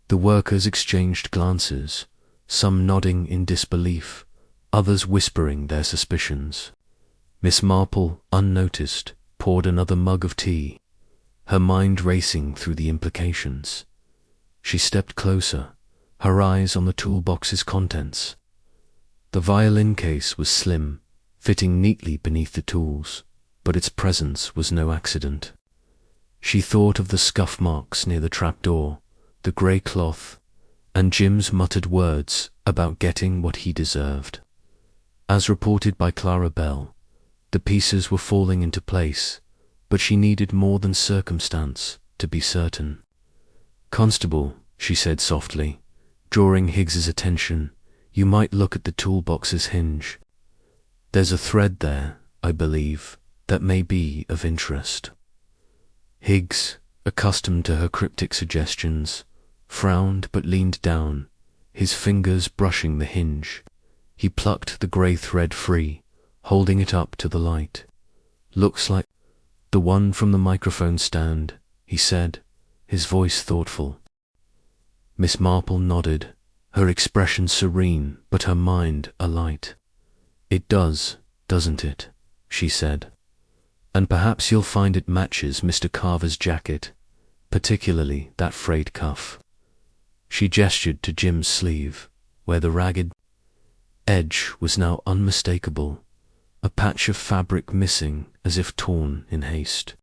The workers exchanged glances, some nodding in disbelief, others whispering their suspicions. Miss Marple, unnoticed, poured another mug of tea, her mind racing through the implications. She stepped closer, her eyes on the toolbox's contents. The violin case was slim, fitting neatly beneath the tools, but its presence was no accident. She thought of the scuff marks near the trapdoor, the grey cloth, and Jim's muttered words about getting what he deserved. As reported by Clara Bell, the pieces were falling into place, but she needed more than circumstance to be certain. "Constable," she said softly, drawing Higgs's attention, "you might look at the toolbox's hinge. There's a thread there, I believe, that may be of interest." Higgs, accustomed to her cryptic suggestions, frowned but leaned down, his fingers brushing the hinge. He plucked the grey thread free, holding it up to the light. "Looks like the one from the microphone stand," he said, his voice thoughtful. Miss Marple nodded, her expression serene but her mind alight. "It does, doesn't it?" she said. "And perhaps you'll find it matches Mr. Carver's jacket, particularly that frayed cuff." She gestured to Jim's sleeve, where the ragged edge was now unmistakable, a patch of fabric missing as if torn in haste.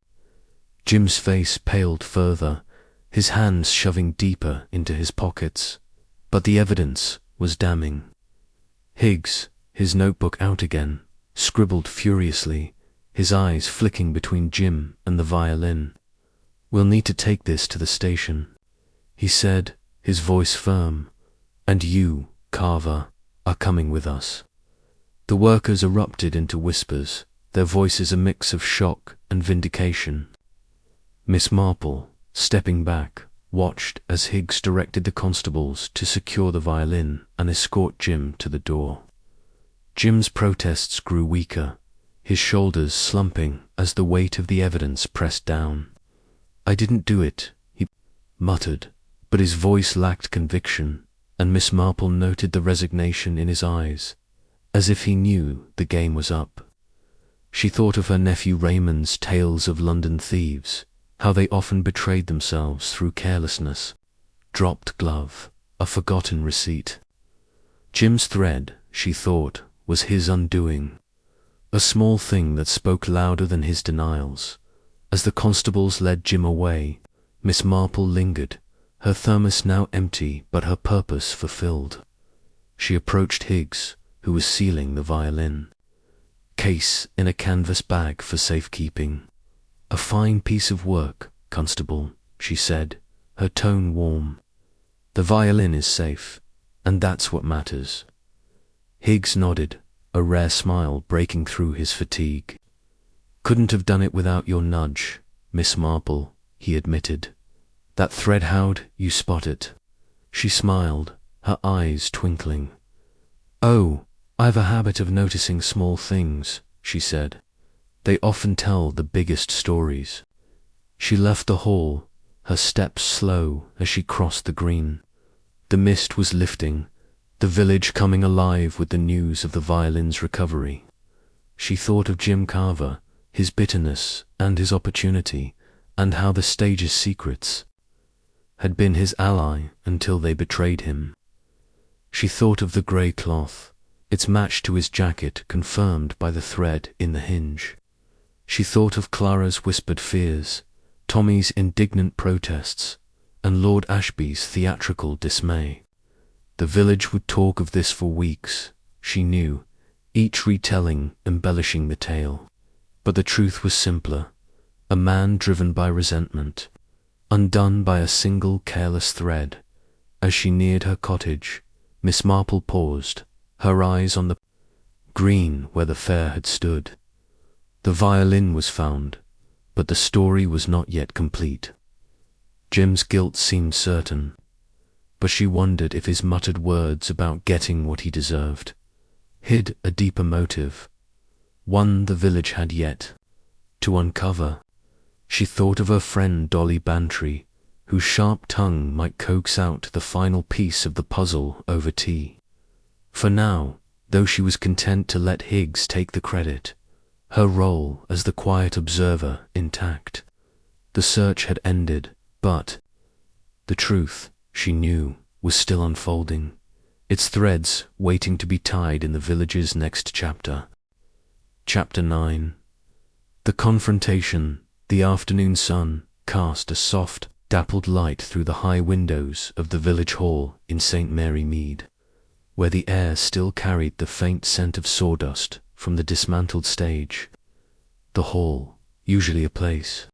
Jim's face paled further, his hands shoving deeper into his pockets, but the evidence was damning. Higgs, his notebook out again, scribbled furiously, his eyes flicking between Jim and the violin. "We'll need to take this to the station," he said, his voice firm, "and you, Carver, are coming with us." The workers erupted into whispers, their voices a mix of shock and vindication. Miss Marple, stepping back, watched as Higgs directed the constables to secure the violin and escort Jim to the door. Jim's protests grew weaker, his shoulders slumping as the weight of the evidence pressed down. "I didn't do it," he muttered, but his voice lacked conviction, and Miss Marple noted the resignation in his eyes, as if he knew the game was up. She thought of her nephew Raymond's tales of London thieves, how they often betrayed themselves through carelessness, dropped glove, a forgotten receipt. Jim's thread, she thought, was his undoing, a small thing that spoke louder than his denials. As the constables led Jim away, Miss Marple lingered, her thermos now empty but her purpose fulfilled. She approached Higgs, who was sealing the violin. "Case in a canvas bag for safekeeping. A fine piece of work, Constable," she said, her tone warm. "The violin is safe, and that's what matters." Higgs nodded, a rare smile breaking through his fatigue. "Couldn't have done it without your nudge, Miss Marple," he admitted. "That thread, how'd you spot it?" She smiled, her eyes twinkling. "Oh, I've a habit of noticing small things," she said. "They often tell the biggest stories." She left the hall, her steps slow as she crossed the green. The mist was lifting, the village coming alive with the news of the violin's recovery. She thought of Jim Carver, his bitterness and his opportunity, and how the stage's secrets. had been his ally until they betrayed him. She thought of the grey cloth, its match to his jacket confirmed by the thread in the hinge. She thought of Clara's whispered fears, Tommy's indignant protests, and Lord Ashby's theatrical dismay. The village would talk of this for weeks, she knew, each retelling embellishing the tale. But the truth was simpler. A man driven by resentment, undone by a single careless thread. As she neared her cottage, Miss Marple paused, her eyes on the green where the fair had stood. The violin was found, but the story was not yet complete. Jim's guilt seemed certain, but she wondered if his muttered words about getting what he deserved hid a deeper motive, one the village had yet to uncover. She thought of her friend Dolly Bantry, whose sharp tongue might coax out the final piece of the puzzle over tea. For now, though she was content to let Higgs take the credit, her role as the quiet observer intact. The search had ended, but the truth, she knew, was still unfolding, its threads waiting to be tied in the village's next chapter. Chapter 9. The confrontation. The afternoon sun cast a soft, dappled light through the high windows of the village hall in St. Mary Mead, where the air still carried the faint scent of sawdust from the dismantled stage. The hall, usually a place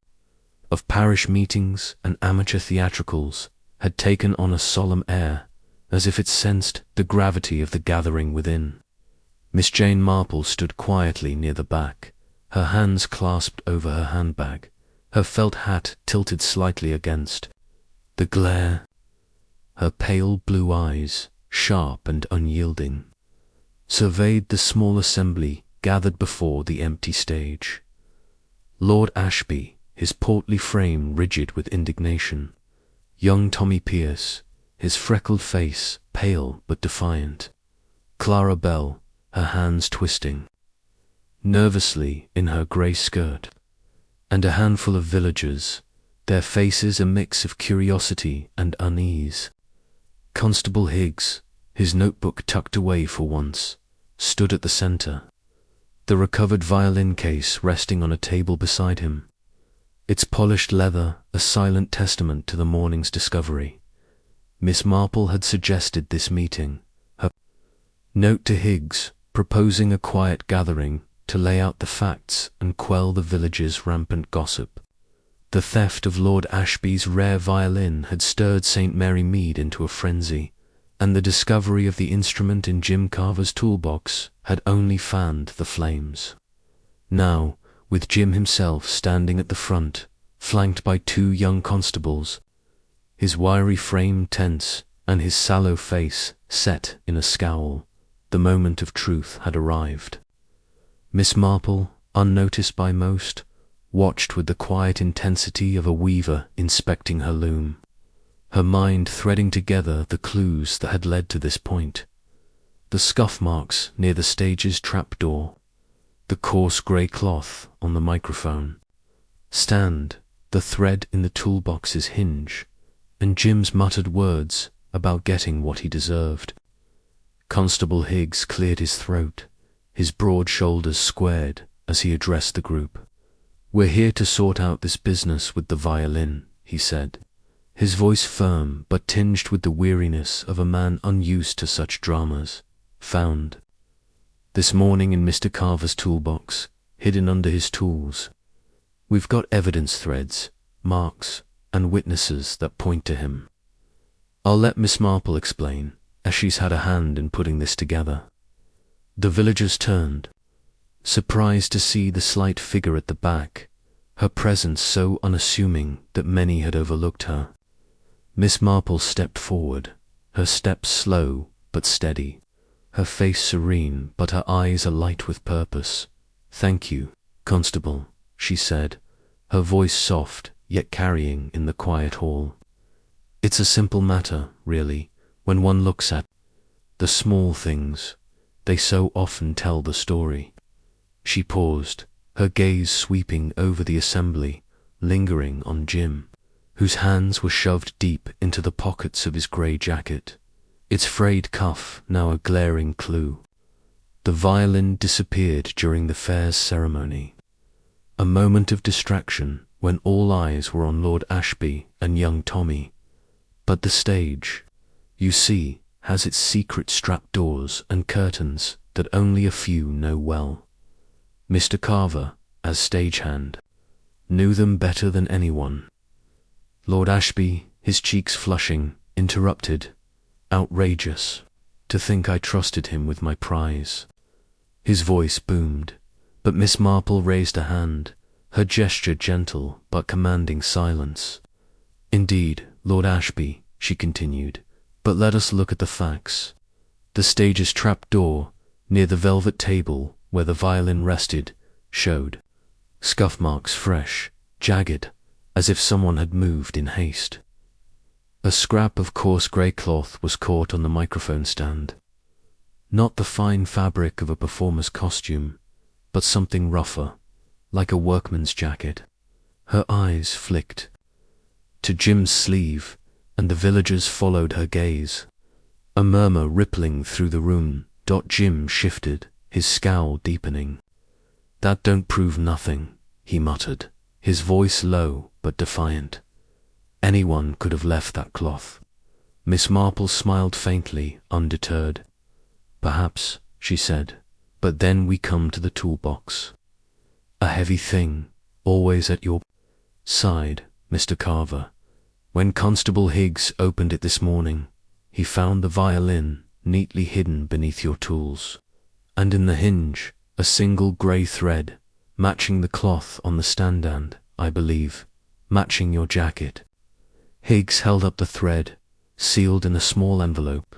of parish meetings and amateur theatricals, had taken on a solemn air, as if it sensed the gravity of the gathering within. Miss Jane Marple stood quietly near the back, her hands clasped over her handbag, her felt hat tilted slightly against the glare. Her pale blue eyes, sharp and unyielding, surveyed the small assembly gathered before the empty stage. Lord Ashby, his portly frame rigid with indignation. Young Tommy Pierce, his freckled face pale but defiant. Clara Bell, her hands twisting nervously in her grey skirt. And a handful of villagers, their faces a mix of curiosity and unease. Constable Higgs, his notebook tucked away for once, stood at the centre, the recovered violin case resting on a table beside him, its polished leather a silent testament to the morning's discovery. Miss Marple had suggested this meeting, her note to Higgs proposing a quiet gathering to lay out the facts and quell the village's rampant gossip. The theft of Lord Ashby's rare violin had stirred St. Mary Mead into a frenzy, and the discovery of the instrument in Jim Carver's toolbox had only fanned the flames. Now, with Jim himself standing at the front, flanked by two young constables, his wiry frame tense and his sallow face set in a scowl, the moment of truth had arrived. Miss Marple, unnoticed by most, watched with the quiet intensity of a weaver inspecting her loom, her mind threading together the clues that had led to this point. The scuff marks near the stage's trapdoor, the coarse grey cloth on the microphone stand, the thread in the toolbox's hinge, and Jim's muttered words about getting what he deserved. Constable Higgs cleared his throat, his broad shoulders squared as he addressed the group. "We're here to sort out this business with the violin," he said, his voice firm but tinged with the weariness of a man unused to such dramas. "Found this morning in Mr. Carver's toolbox, hidden under his tools. We've got evidence threads, marks, and witnesses that point to him. I'll let Miss Marple explain, as she's had a hand in putting this together." The villagers turned, surprised to see the slight figure at the back, her presence so unassuming that many had overlooked her. Miss Marple stepped forward, her steps slow but steady, her face serene but her eyes alight with purpose. "Thank you, Constable," she said, her voice soft yet carrying in the quiet hall. "It's a simple matter, really, when one looks at the small things. They so often tell the story." She paused, her gaze sweeping over the assembly, lingering on Jim. whose hands were shoved deep into the pockets of his grey jacket, its frayed cuff now a glaring clue. The violin disappeared during the fair's ceremony. A moment of distraction when all eyes were on Lord Ashby and young Tommy. But the stage, you see, has its secret trapdoors and curtains that only a few know well. Mr. Carver, as stagehand, knew them better than anyone. Lord Ashby, his cheeks flushing, interrupted. Outrageous. To think I trusted him with my prize. His voice boomed, but Miss Marple raised a hand, her gesture gentle but commanding silence. Indeed, Lord Ashby, she continued, but let us look at the facts. The stage's trap-door, near the velvet table where the violin rested, showed scuff marks fresh, jagged, as if someone had moved in haste. A scrap of coarse grey cloth was caught on the microphone stand. Not the fine fabric of a performer's costume, but something rougher, like a workman's jacket. Her eyes flicked to Jim's sleeve, and the villagers followed her gaze. A murmur rippling through the room. Jim shifted, his scowl deepening. That don't prove nothing, he muttered, his voice low but defiant. Anyone could have left that cloth. Miss Marple smiled faintly, undeterred. Perhaps, she said, but then we come to the toolbox. A heavy thing, always at your side, Mr. Carver. When Constable Higgs opened it this morning, he found the violin neatly hidden beneath your tools, and in the hinge a single grey thread, matching the cloth on the stand and, I believe, matching your jacket. Higgs held up the thread, sealed in a small envelope,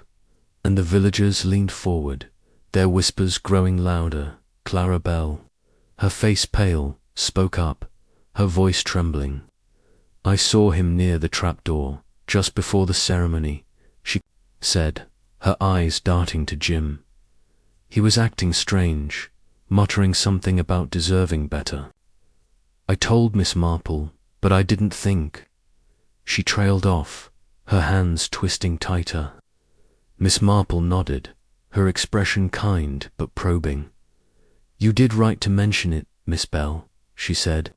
and the villagers leaned forward, their whispers growing louder. Clara Bell, her face pale, spoke up, her voice trembling. I saw him near the trapdoor, just before the ceremony, she said, her eyes darting to Jim. He was acting strange, muttering something about deserving better. I told Miss Marple, but I didn't think. She trailed off, her hands twisting tighter. Miss Marple nodded, her expression kind but probing. You did right to mention it, Miss Bell, she said.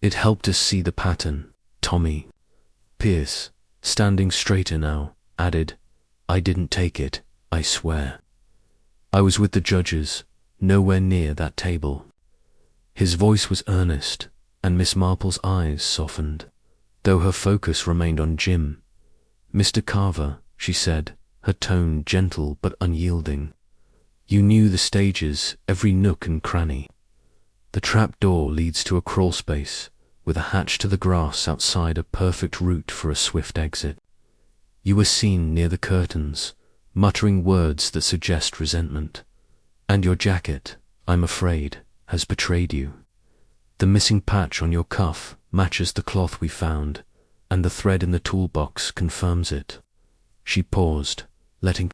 It helped us see the pattern. Tommy Pierce, standing straighter now, added, I didn't take it, I swear. I was with the judges, nowhere near that table. His voice was earnest, and Miss Marple's eyes softened, though her focus remained on Jim. Mr. Carver, she said, her tone gentle but unyielding. You knew the stages, every nook and cranny. The trap-door leads to a crawlspace, with a hatch to the grass outside, a perfect route for a swift exit. You were seen near the curtains, muttering words that suggest resentment. And your jacket, I'm afraid, has betrayed you. The missing patch on your cuff matches the cloth we found, and the thread in the toolbox confirms it. She paused, letting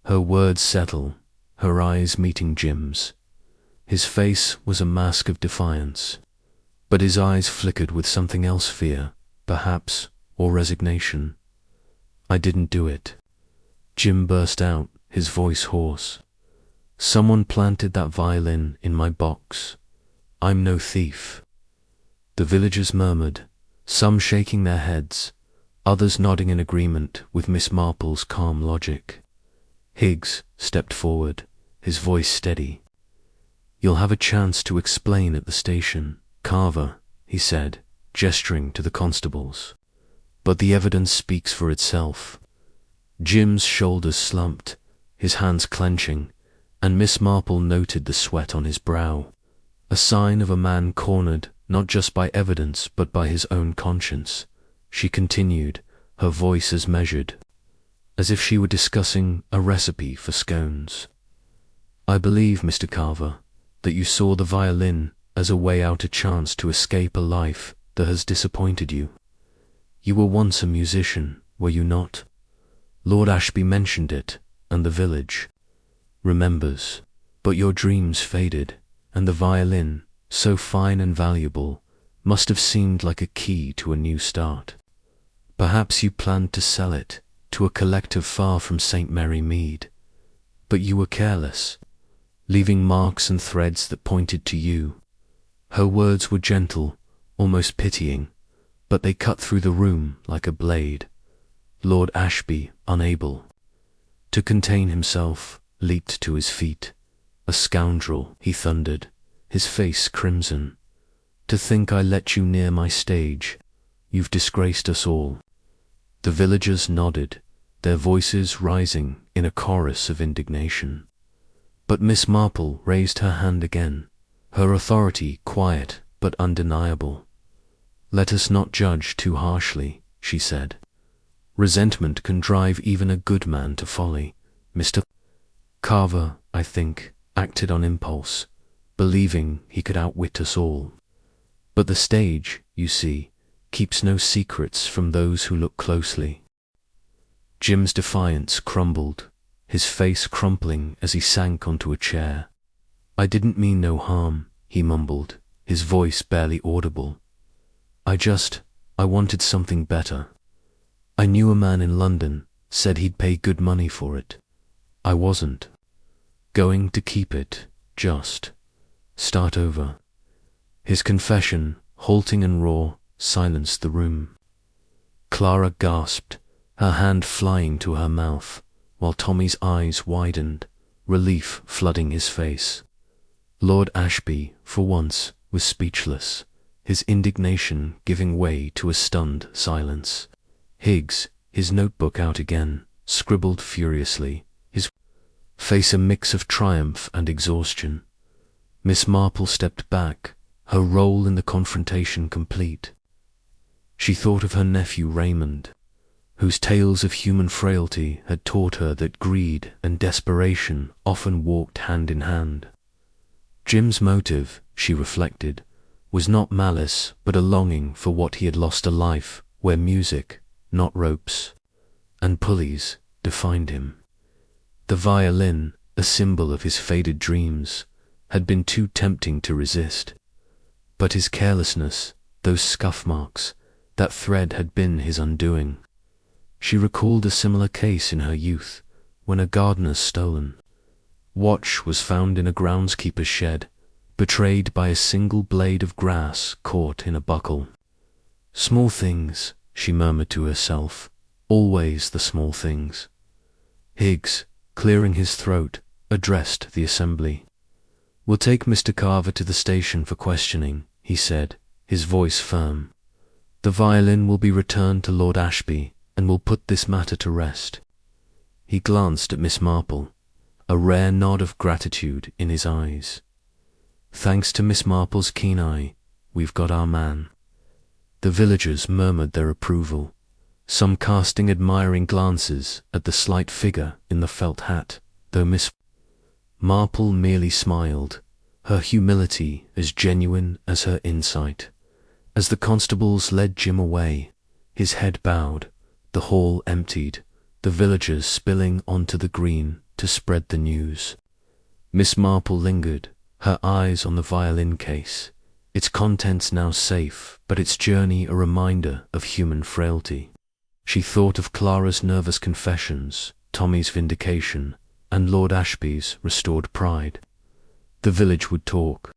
her words settle, her eyes meeting Jim's. His face was a mask of defiance, but his eyes flickered with something else, fear, perhaps, or resignation. I didn't do it. Jim burst out, his voice hoarse. Someone planted that violin in my box. I'm no thief. The villagers murmured, some shaking their heads, others nodding in agreement with Miss Marple's calm logic. Higgs stepped forward, his voice steady. You'll have a chance to explain at the station, Carver, he said, gesturing to the constables. But the evidence speaks for itself. Jim's shoulders slumped, his hands clenching, and Miss Marple noted the sweat on his brow, a sign of a man cornered not just by evidence but by his own conscience. She continued, her voice as measured, as if she were discussing a recipe for scones. I believe, Mr. Carver, that you saw the violin as a way out, a chance to escape a life that has disappointed you. You were once a musician, were you not? Lord Ashby mentioned it, and the village remembers. But your dreams faded, and the violin, so fine and valuable, must have seemed like a key to a new start. Perhaps you planned to sell it to a collective far from St. Mary Mead, but you were careless, leaving marks and threads that pointed to you. Her words were gentle, almost pitying, but they cut through the room like a blade. Lord Ashby, unable to contain himself, leaped to his feet. "A scoundrel," he thundered, his face crimson. "To think I let you near my stage. You've disgraced us all." The villagers nodded, their voices rising in a chorus of indignation. But Miss Marple raised her hand again, her authority quiet but undeniable. "Let us not judge too harshly," she said. "Resentment can drive even a good man to folly. Mr. Carver, I think, acted on impulse, believing he could outwit us all. But the stage, you see, keeps no secrets from those who look closely." Jim's defiance crumbled, his face crumpling as he sank onto a chair. "I didn't mean no harm," he mumbled, his voice barely audible. I wanted something better. I knew a man in London, said he'd pay good money for it. I wasn't going to keep it, just start over." His confession, halting and raw, silenced the room. Clara gasped, her hand flying to her mouth, while Tommy's eyes widened, relief flooding his face. Lord Ashby, for once, was speechless, his indignation giving way to a stunned silence. Higgs, his notebook out again, scribbled furiously, his face a mix of triumph and exhaustion. Miss Marple stepped back, her role in the confrontation complete. She thought of her nephew Raymond, whose tales of human frailty had taught her that greed and desperation often walked hand in hand. Jim's motive, she reflected, was not malice but a longing for what he had lost, a life where music, not ropes and pulleys, defined him. The violin, a symbol of his faded dreams, had been too tempting to resist. But his carelessness, those scuff marks, that thread had been his undoing. She recalled a similar case in her youth, when a gardener's stolen watch was found in a groundskeeper's shed, betrayed by a single blade of grass caught in a buckle. "Small things," she murmured to herself, "always the small things." Higgs, clearing his throat, addressed the assembly. "We'll take Mr. Carver to the station for questioning," he said, his voice firm. "The violin will be returned to Lord Ashby, and we'll put this matter to rest." He glanced at Miss Marple, a rare nod of gratitude in his eyes. "Thanks to Miss Marple's keen eye, we've got our man." The villagers murmured their approval, some casting admiring glances at the slight figure in the felt hat, though Miss Marple merely smiled, her humility as genuine as her insight. As the constables led Jim away, his head bowed, the hall emptied, the villagers spilling onto the green to spread the news. Miss Marple lingered, her eyes on the violin case, its contents now safe, but its journey a reminder of human frailty. She thought of Clara's nervous confessions, Tommy's vindication, and Lord Ashby's restored pride. The village would talk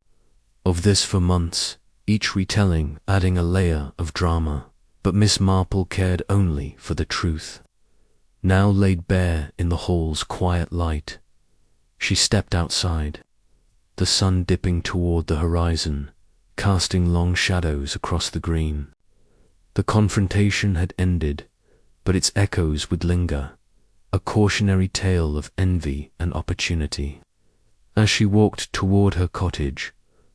of this for months, each retelling adding a layer of drama, but Miss Marple cared only for the truth, now laid bare in the hall's quiet light. She stepped outside, the sun dipping toward the horizon, casting long shadows across the green. The confrontation had ended, but its echoes would linger, a cautionary tale of envy and opportunity. As she walked toward her cottage,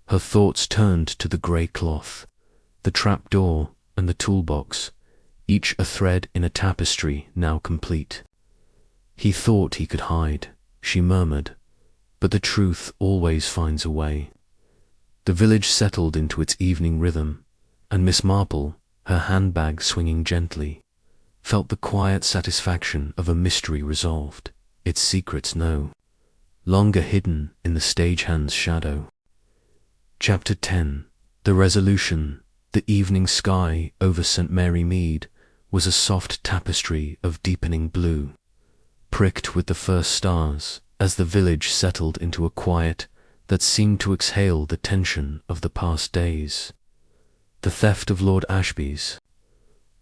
her thoughts turned to the grey cloth, the trapdoor and the toolbox, each a thread in a tapestry now complete. "He thought he could hide," she murmured, "but the truth always finds a way." The village settled into its evening rhythm, and Miss Marple, her handbag swinging gently, felt the quiet satisfaction of a mystery resolved, its secrets no longer hidden in the stagehand's shadow. Chapter 10. The Resolution. The evening sky over St. Mary Mead was a soft tapestry of deepening blue, pricked with the first stars as the village settled into a quiet that seemed to exhale the tension of the past days. The theft of Lord Ashby's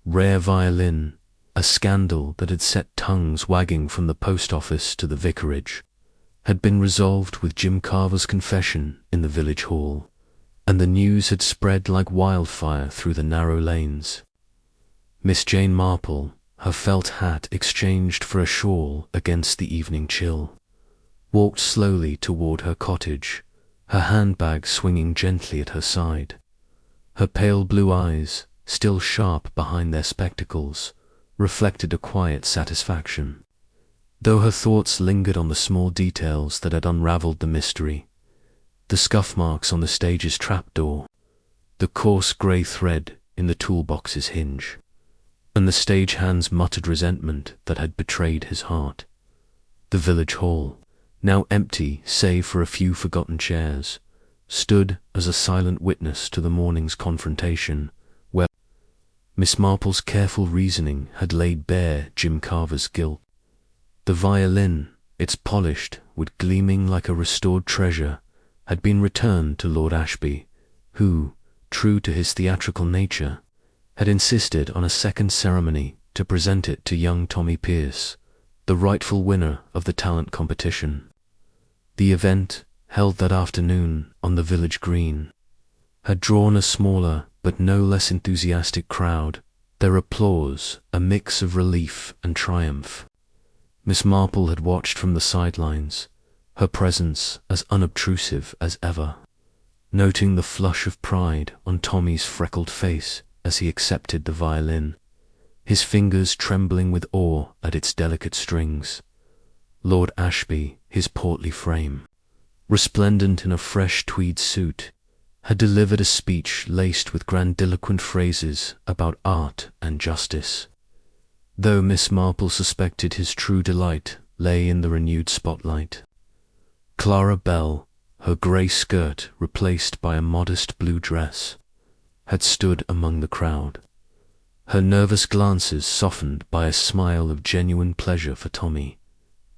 rare violin, a scandal that had set tongues wagging from the post office to the vicarage, had been resolved with Jim Carver's confession in the village hall, and the news had spread like wildfire through the narrow lanes. Miss Jane Marple, her felt hat exchanged for a shawl against the evening chill, walked slowly toward her cottage, her handbag swinging gently at her side. Her pale blue eyes, still sharp behind their spectacles, reflected a quiet satisfaction. Though her thoughts lingered on the small details that had unraveled the mystery, the scuff marks on the stage's trapdoor, the coarse grey thread in the toolbox's hinge, and the stage hand's muttered resentment that had betrayed his heart. The village hall, now empty save for a few forgotten chairs, stood as a silent witness to the morning's confrontation, where Miss Marple's careful reasoning had laid bare Jim Carver's guilt. The violin, its polished wood gleaming like a restored treasure, had been returned to Lord Ashby, who, true to his theatrical nature, had insisted on a second ceremony to present it to young Tommy Pierce, the rightful winner of the talent competition. The event, held that afternoon on the village green, had drawn a smaller but no less enthusiastic crowd, their applause a mix of relief and triumph. Miss Marple had watched from the sidelines, her presence as unobtrusive as ever, noting the flush of pride on Tommy's freckled face as he accepted the violin, his fingers trembling with awe at its delicate strings. Lord Ashby, his portly frame, resplendent in a fresh tweed suit, had delivered a speech laced with grandiloquent phrases about art and justice. Though Miss Marple suspected his true delight lay in the renewed spotlight, Clara Bell, her grey skirt replaced by a modest blue dress, had stood among the crowd, her nervous glances softened by a smile of genuine pleasure for Tommy.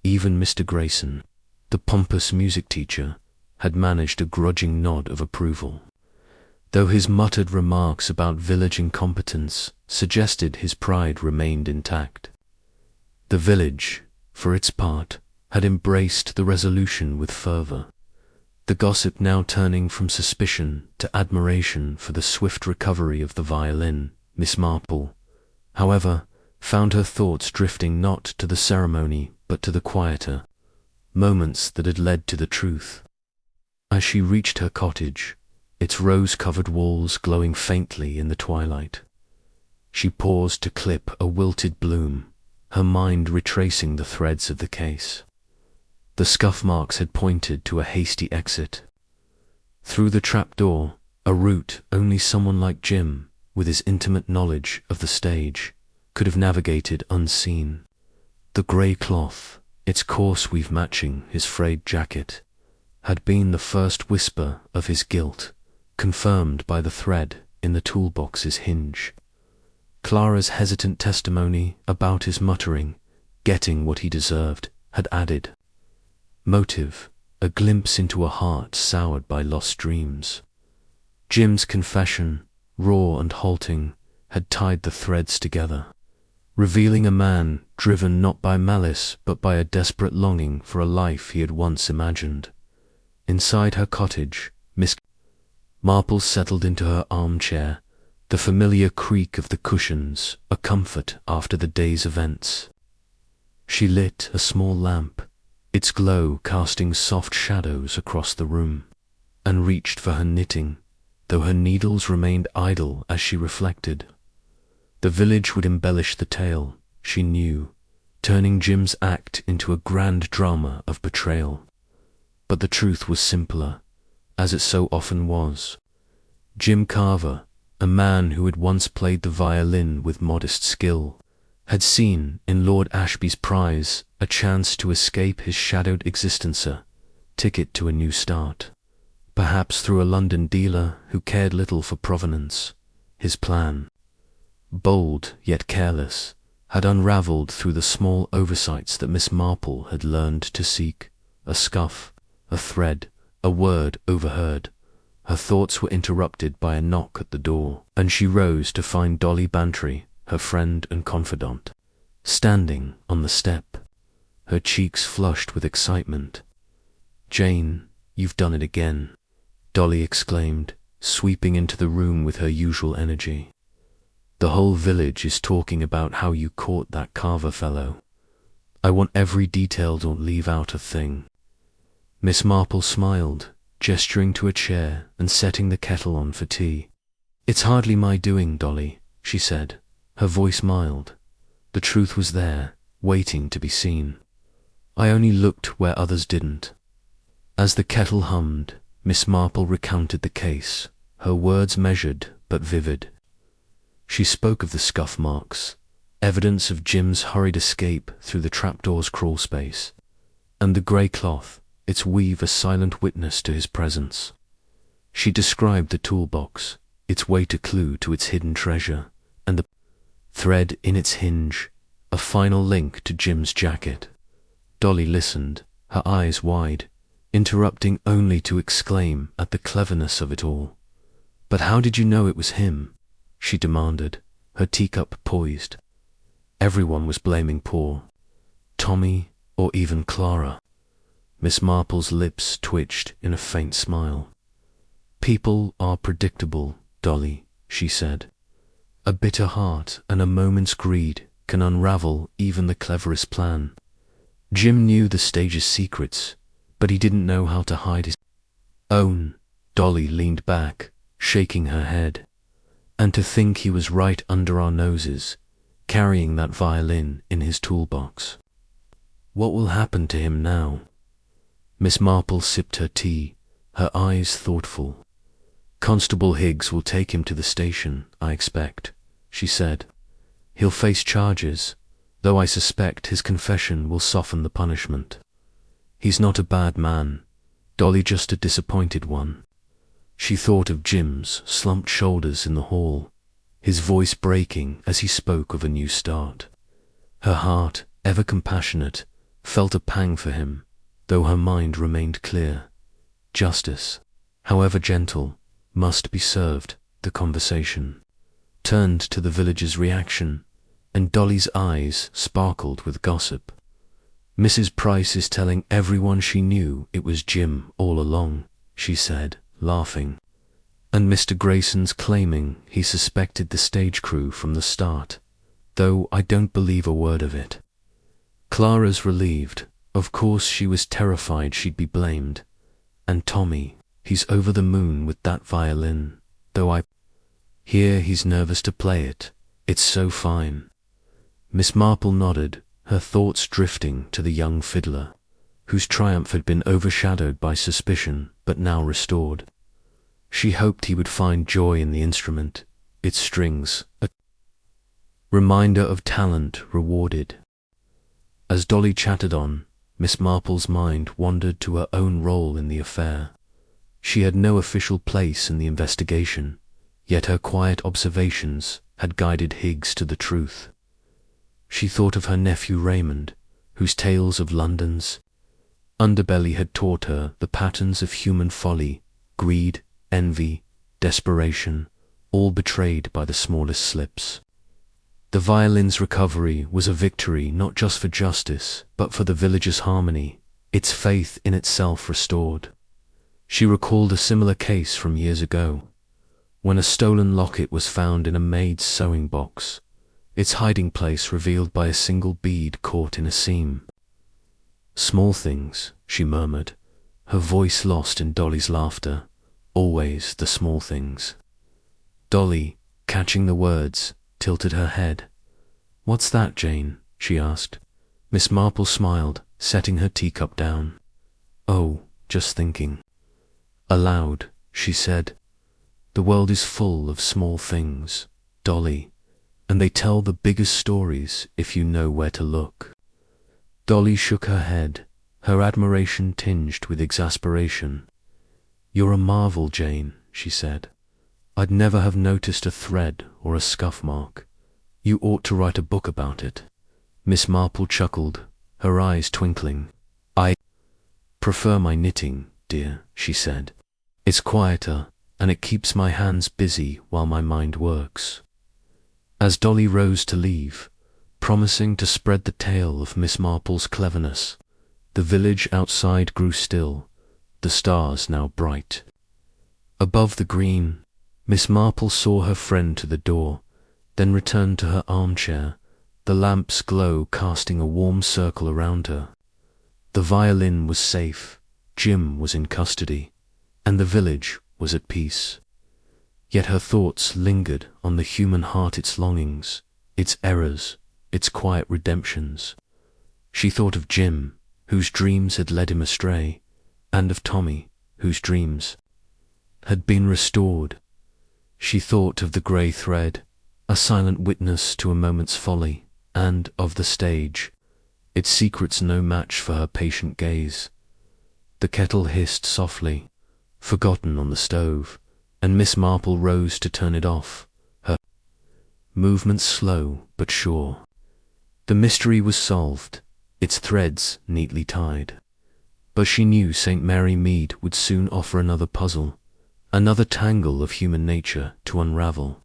Even Mr. Grayson, the pompous music teacher, had managed a grudging nod of approval, though his muttered remarks about village incompetence suggested his pride remained intact. The village, for its part, had embraced the resolution with fervour, the gossip now turning from suspicion to admiration for the swift recovery of the violin. Miss Marple, however, found her thoughts drifting not to the ceremony but to the quieter moments that had led to the truth. As she reached her cottage, its rose-covered walls glowing faintly in the twilight, she paused to clip a wilted bloom, her mind retracing the threads of the case. The scuff marks had pointed to a hasty exit. Through the trapdoor, a route only someone like Jim, with his intimate knowledge of the stage, could have navigated unseen. The grey cloth, its coarse weave matching his frayed jacket, had been the first whisper of his guilt, confirmed by the thread in the toolbox's hinge. Clara's hesitant testimony about his muttering, getting what he deserved, had added motive, a glimpse into a heart soured by lost dreams. Jim's confession, raw and halting, had tied the threads together, revealing a man driven not by malice but by a desperate longing for a life he had once imagined. Inside her cottage, Miss Marple settled into her armchair, the familiar creak of the cushions a comfort after the day's events. She lit a small lamp, its glow casting soft shadows across the room, and reached for her knitting, though her needles remained idle as she reflected. The village would embellish the tale, she knew, turning Jim's act into a grand drama of betrayal. But the truth was simpler, as it so often was. Jim Carver, a man who had once played the violin with modest skill, had seen in Lord Ashby's prize a chance to escape his shadowed existencer, ticket to a new start, perhaps through a London dealer who cared little for provenance. His plan, bold yet careless, had unravelled through the small oversights that Miss Marple had learned to seek. A scuff, a thread, a word overheard. Her thoughts were interrupted by a knock at the door, and she rose to find Dolly Bantry, her friend and confidant, standing on the step, her cheeks flushed with excitement. "Jane, you've done it again," Dolly exclaimed, sweeping into the room with her usual energy. "The whole village is talking about how you caught that Carver fellow. I want every detail, don't leave out a thing." Miss Marple smiled, gesturing to a chair and setting the kettle on for tea. "It's hardly my doing, Dolly," she said, her voice mild. The truth was there, waiting to be seen. "I only looked where others didn't." As the kettle hummed, Miss Marple recounted the case, her words measured but vivid. She spoke of the scuff marks, evidence of Jim's hurried escape through the trapdoor's crawl space, and the grey cloth, its weave a silent witness to his presence. She described the toolbox, its weight a clue to its hidden treasure, and the thread in its hinge, a final link to Jim's jacket. Dolly listened, her eyes wide, interrupting only to exclaim at the cleverness of it all. "But how did you know it was him?" she demanded, her teacup poised. Everyone was blaming poor Tommy or even Clara. Miss Marple's lips twitched in a faint smile. "People are predictable, Dolly," she said. "A bitter heart and a moment's greed can unravel even the cleverest plan. Jim knew the stage's secrets, but he didn't know how to hide his own." Dolly leaned back, shaking her head. "And to think he was right under our noses, carrying that violin in his toolbox. What will happen to him now?" Miss Marple sipped her tea, her eyes thoughtful. "Constable Higgs will take him to the station, I expect," she said. "He'll face charges, though I suspect his confession will soften the punishment. He's not a bad man, Dolly, just a disappointed one." She thought of Jim's slumped shoulders in the hall, his voice breaking as he spoke of a new start. Her heart, ever compassionate, felt a pang for him, though her mind remained clear. Justice, however gentle, must be served. The conversation turned to the villagers' reaction, and Dolly's eyes sparkled with gossip. "Mrs. Price is telling everyone she knew it was Jim all along," she said, laughing. "And Mr. Grayson's claiming he suspected the stage crew from the start, though I don't believe a word of it." Clara's relieved. Of course she was terrified she'd be blamed. "And Tommy, he's over the moon with that violin, though I hear he's nervous to play it. It's so fine." Miss Marple nodded, her thoughts drifting to the young fiddler, whose triumph had been overshadowed by suspicion but now restored. She hoped he would find joy in the instrument, its strings, a reminder of talent rewarded. As Dolly chattered on, Miss Marple's mind wandered to her own role in the affair. She had no official place in the investigation, yet her quiet observations had guided Higgs to the truth. She thought of her nephew Raymond, whose tales of London's underbelly had taught her the patterns of human folly, greed, envy, desperation, all betrayed by the smallest slips. The violin's recovery was a victory not just for justice, but for the village's harmony, its faith in itself restored. She recalled a similar case from years ago, when a stolen locket was found in a maid's sewing box, its hiding place revealed by a single bead caught in a seam. "Small things," she murmured, her voice lost in Dolly's laughter. "Always the small things." Dolly, catching the words, tilted her head. "What's that, Jane?" she asked. Miss Marple smiled, setting her teacup down. "Oh, just thinking." Aloud, she said, "The world is full of small things, Dolly, and they tell the biggest stories if you know where to look." Dolly shook her head, her admiration tinged with exasperation. "You're a marvel, Jane," she said. "I'd never have noticed a thread or a scuff mark, You ought to write a book about it. Miss Marple chuckled, her eyes twinkling. I prefer my knitting, dear, she said. It's quieter, and it keeps my hands busy while my mind works. As Dolly rose to leave, promising to spread the tale of Miss Marple's cleverness, the village outside grew still, the stars now bright. Above the green, Miss Marple saw her friend to the door, then returned to her armchair, the lamp's glow casting a warm circle around her. The violin was safe, Jim was in custody, and the village was at peace. Yet her thoughts lingered on the human heart, its longings, its errors, its quiet redemptions. She thought of Jim, whose dreams had led him astray, and of Tommy, whose dreams had been restored. She thought of the grey thread, a silent witness to a moment's folly, and of the stage, its secrets no match for her patient gaze. The kettle hissed softly, forgotten on the stove, and Miss Marple rose to turn it off, her movements slow but sure. The mystery was solved, its threads neatly tied. But she knew St. Mary Mead would soon offer another puzzle, another tangle of human nature to unravel.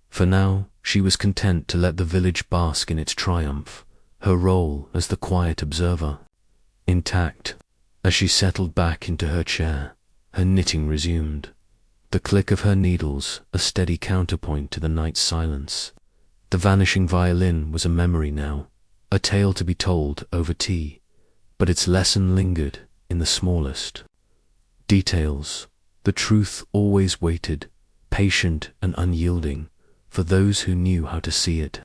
For now she was content to let the village bask in its triumph, her role as the quiet observer intact. As she settled back into her chair, her knitting resumed, the click of her needles a steady counterpoint to the night's silence. The vanishing violin was a memory now, a tale to be told over tea, but its lesson lingered in the smallest details. The truth always waited, patient and unyielding, for those who knew how to see it.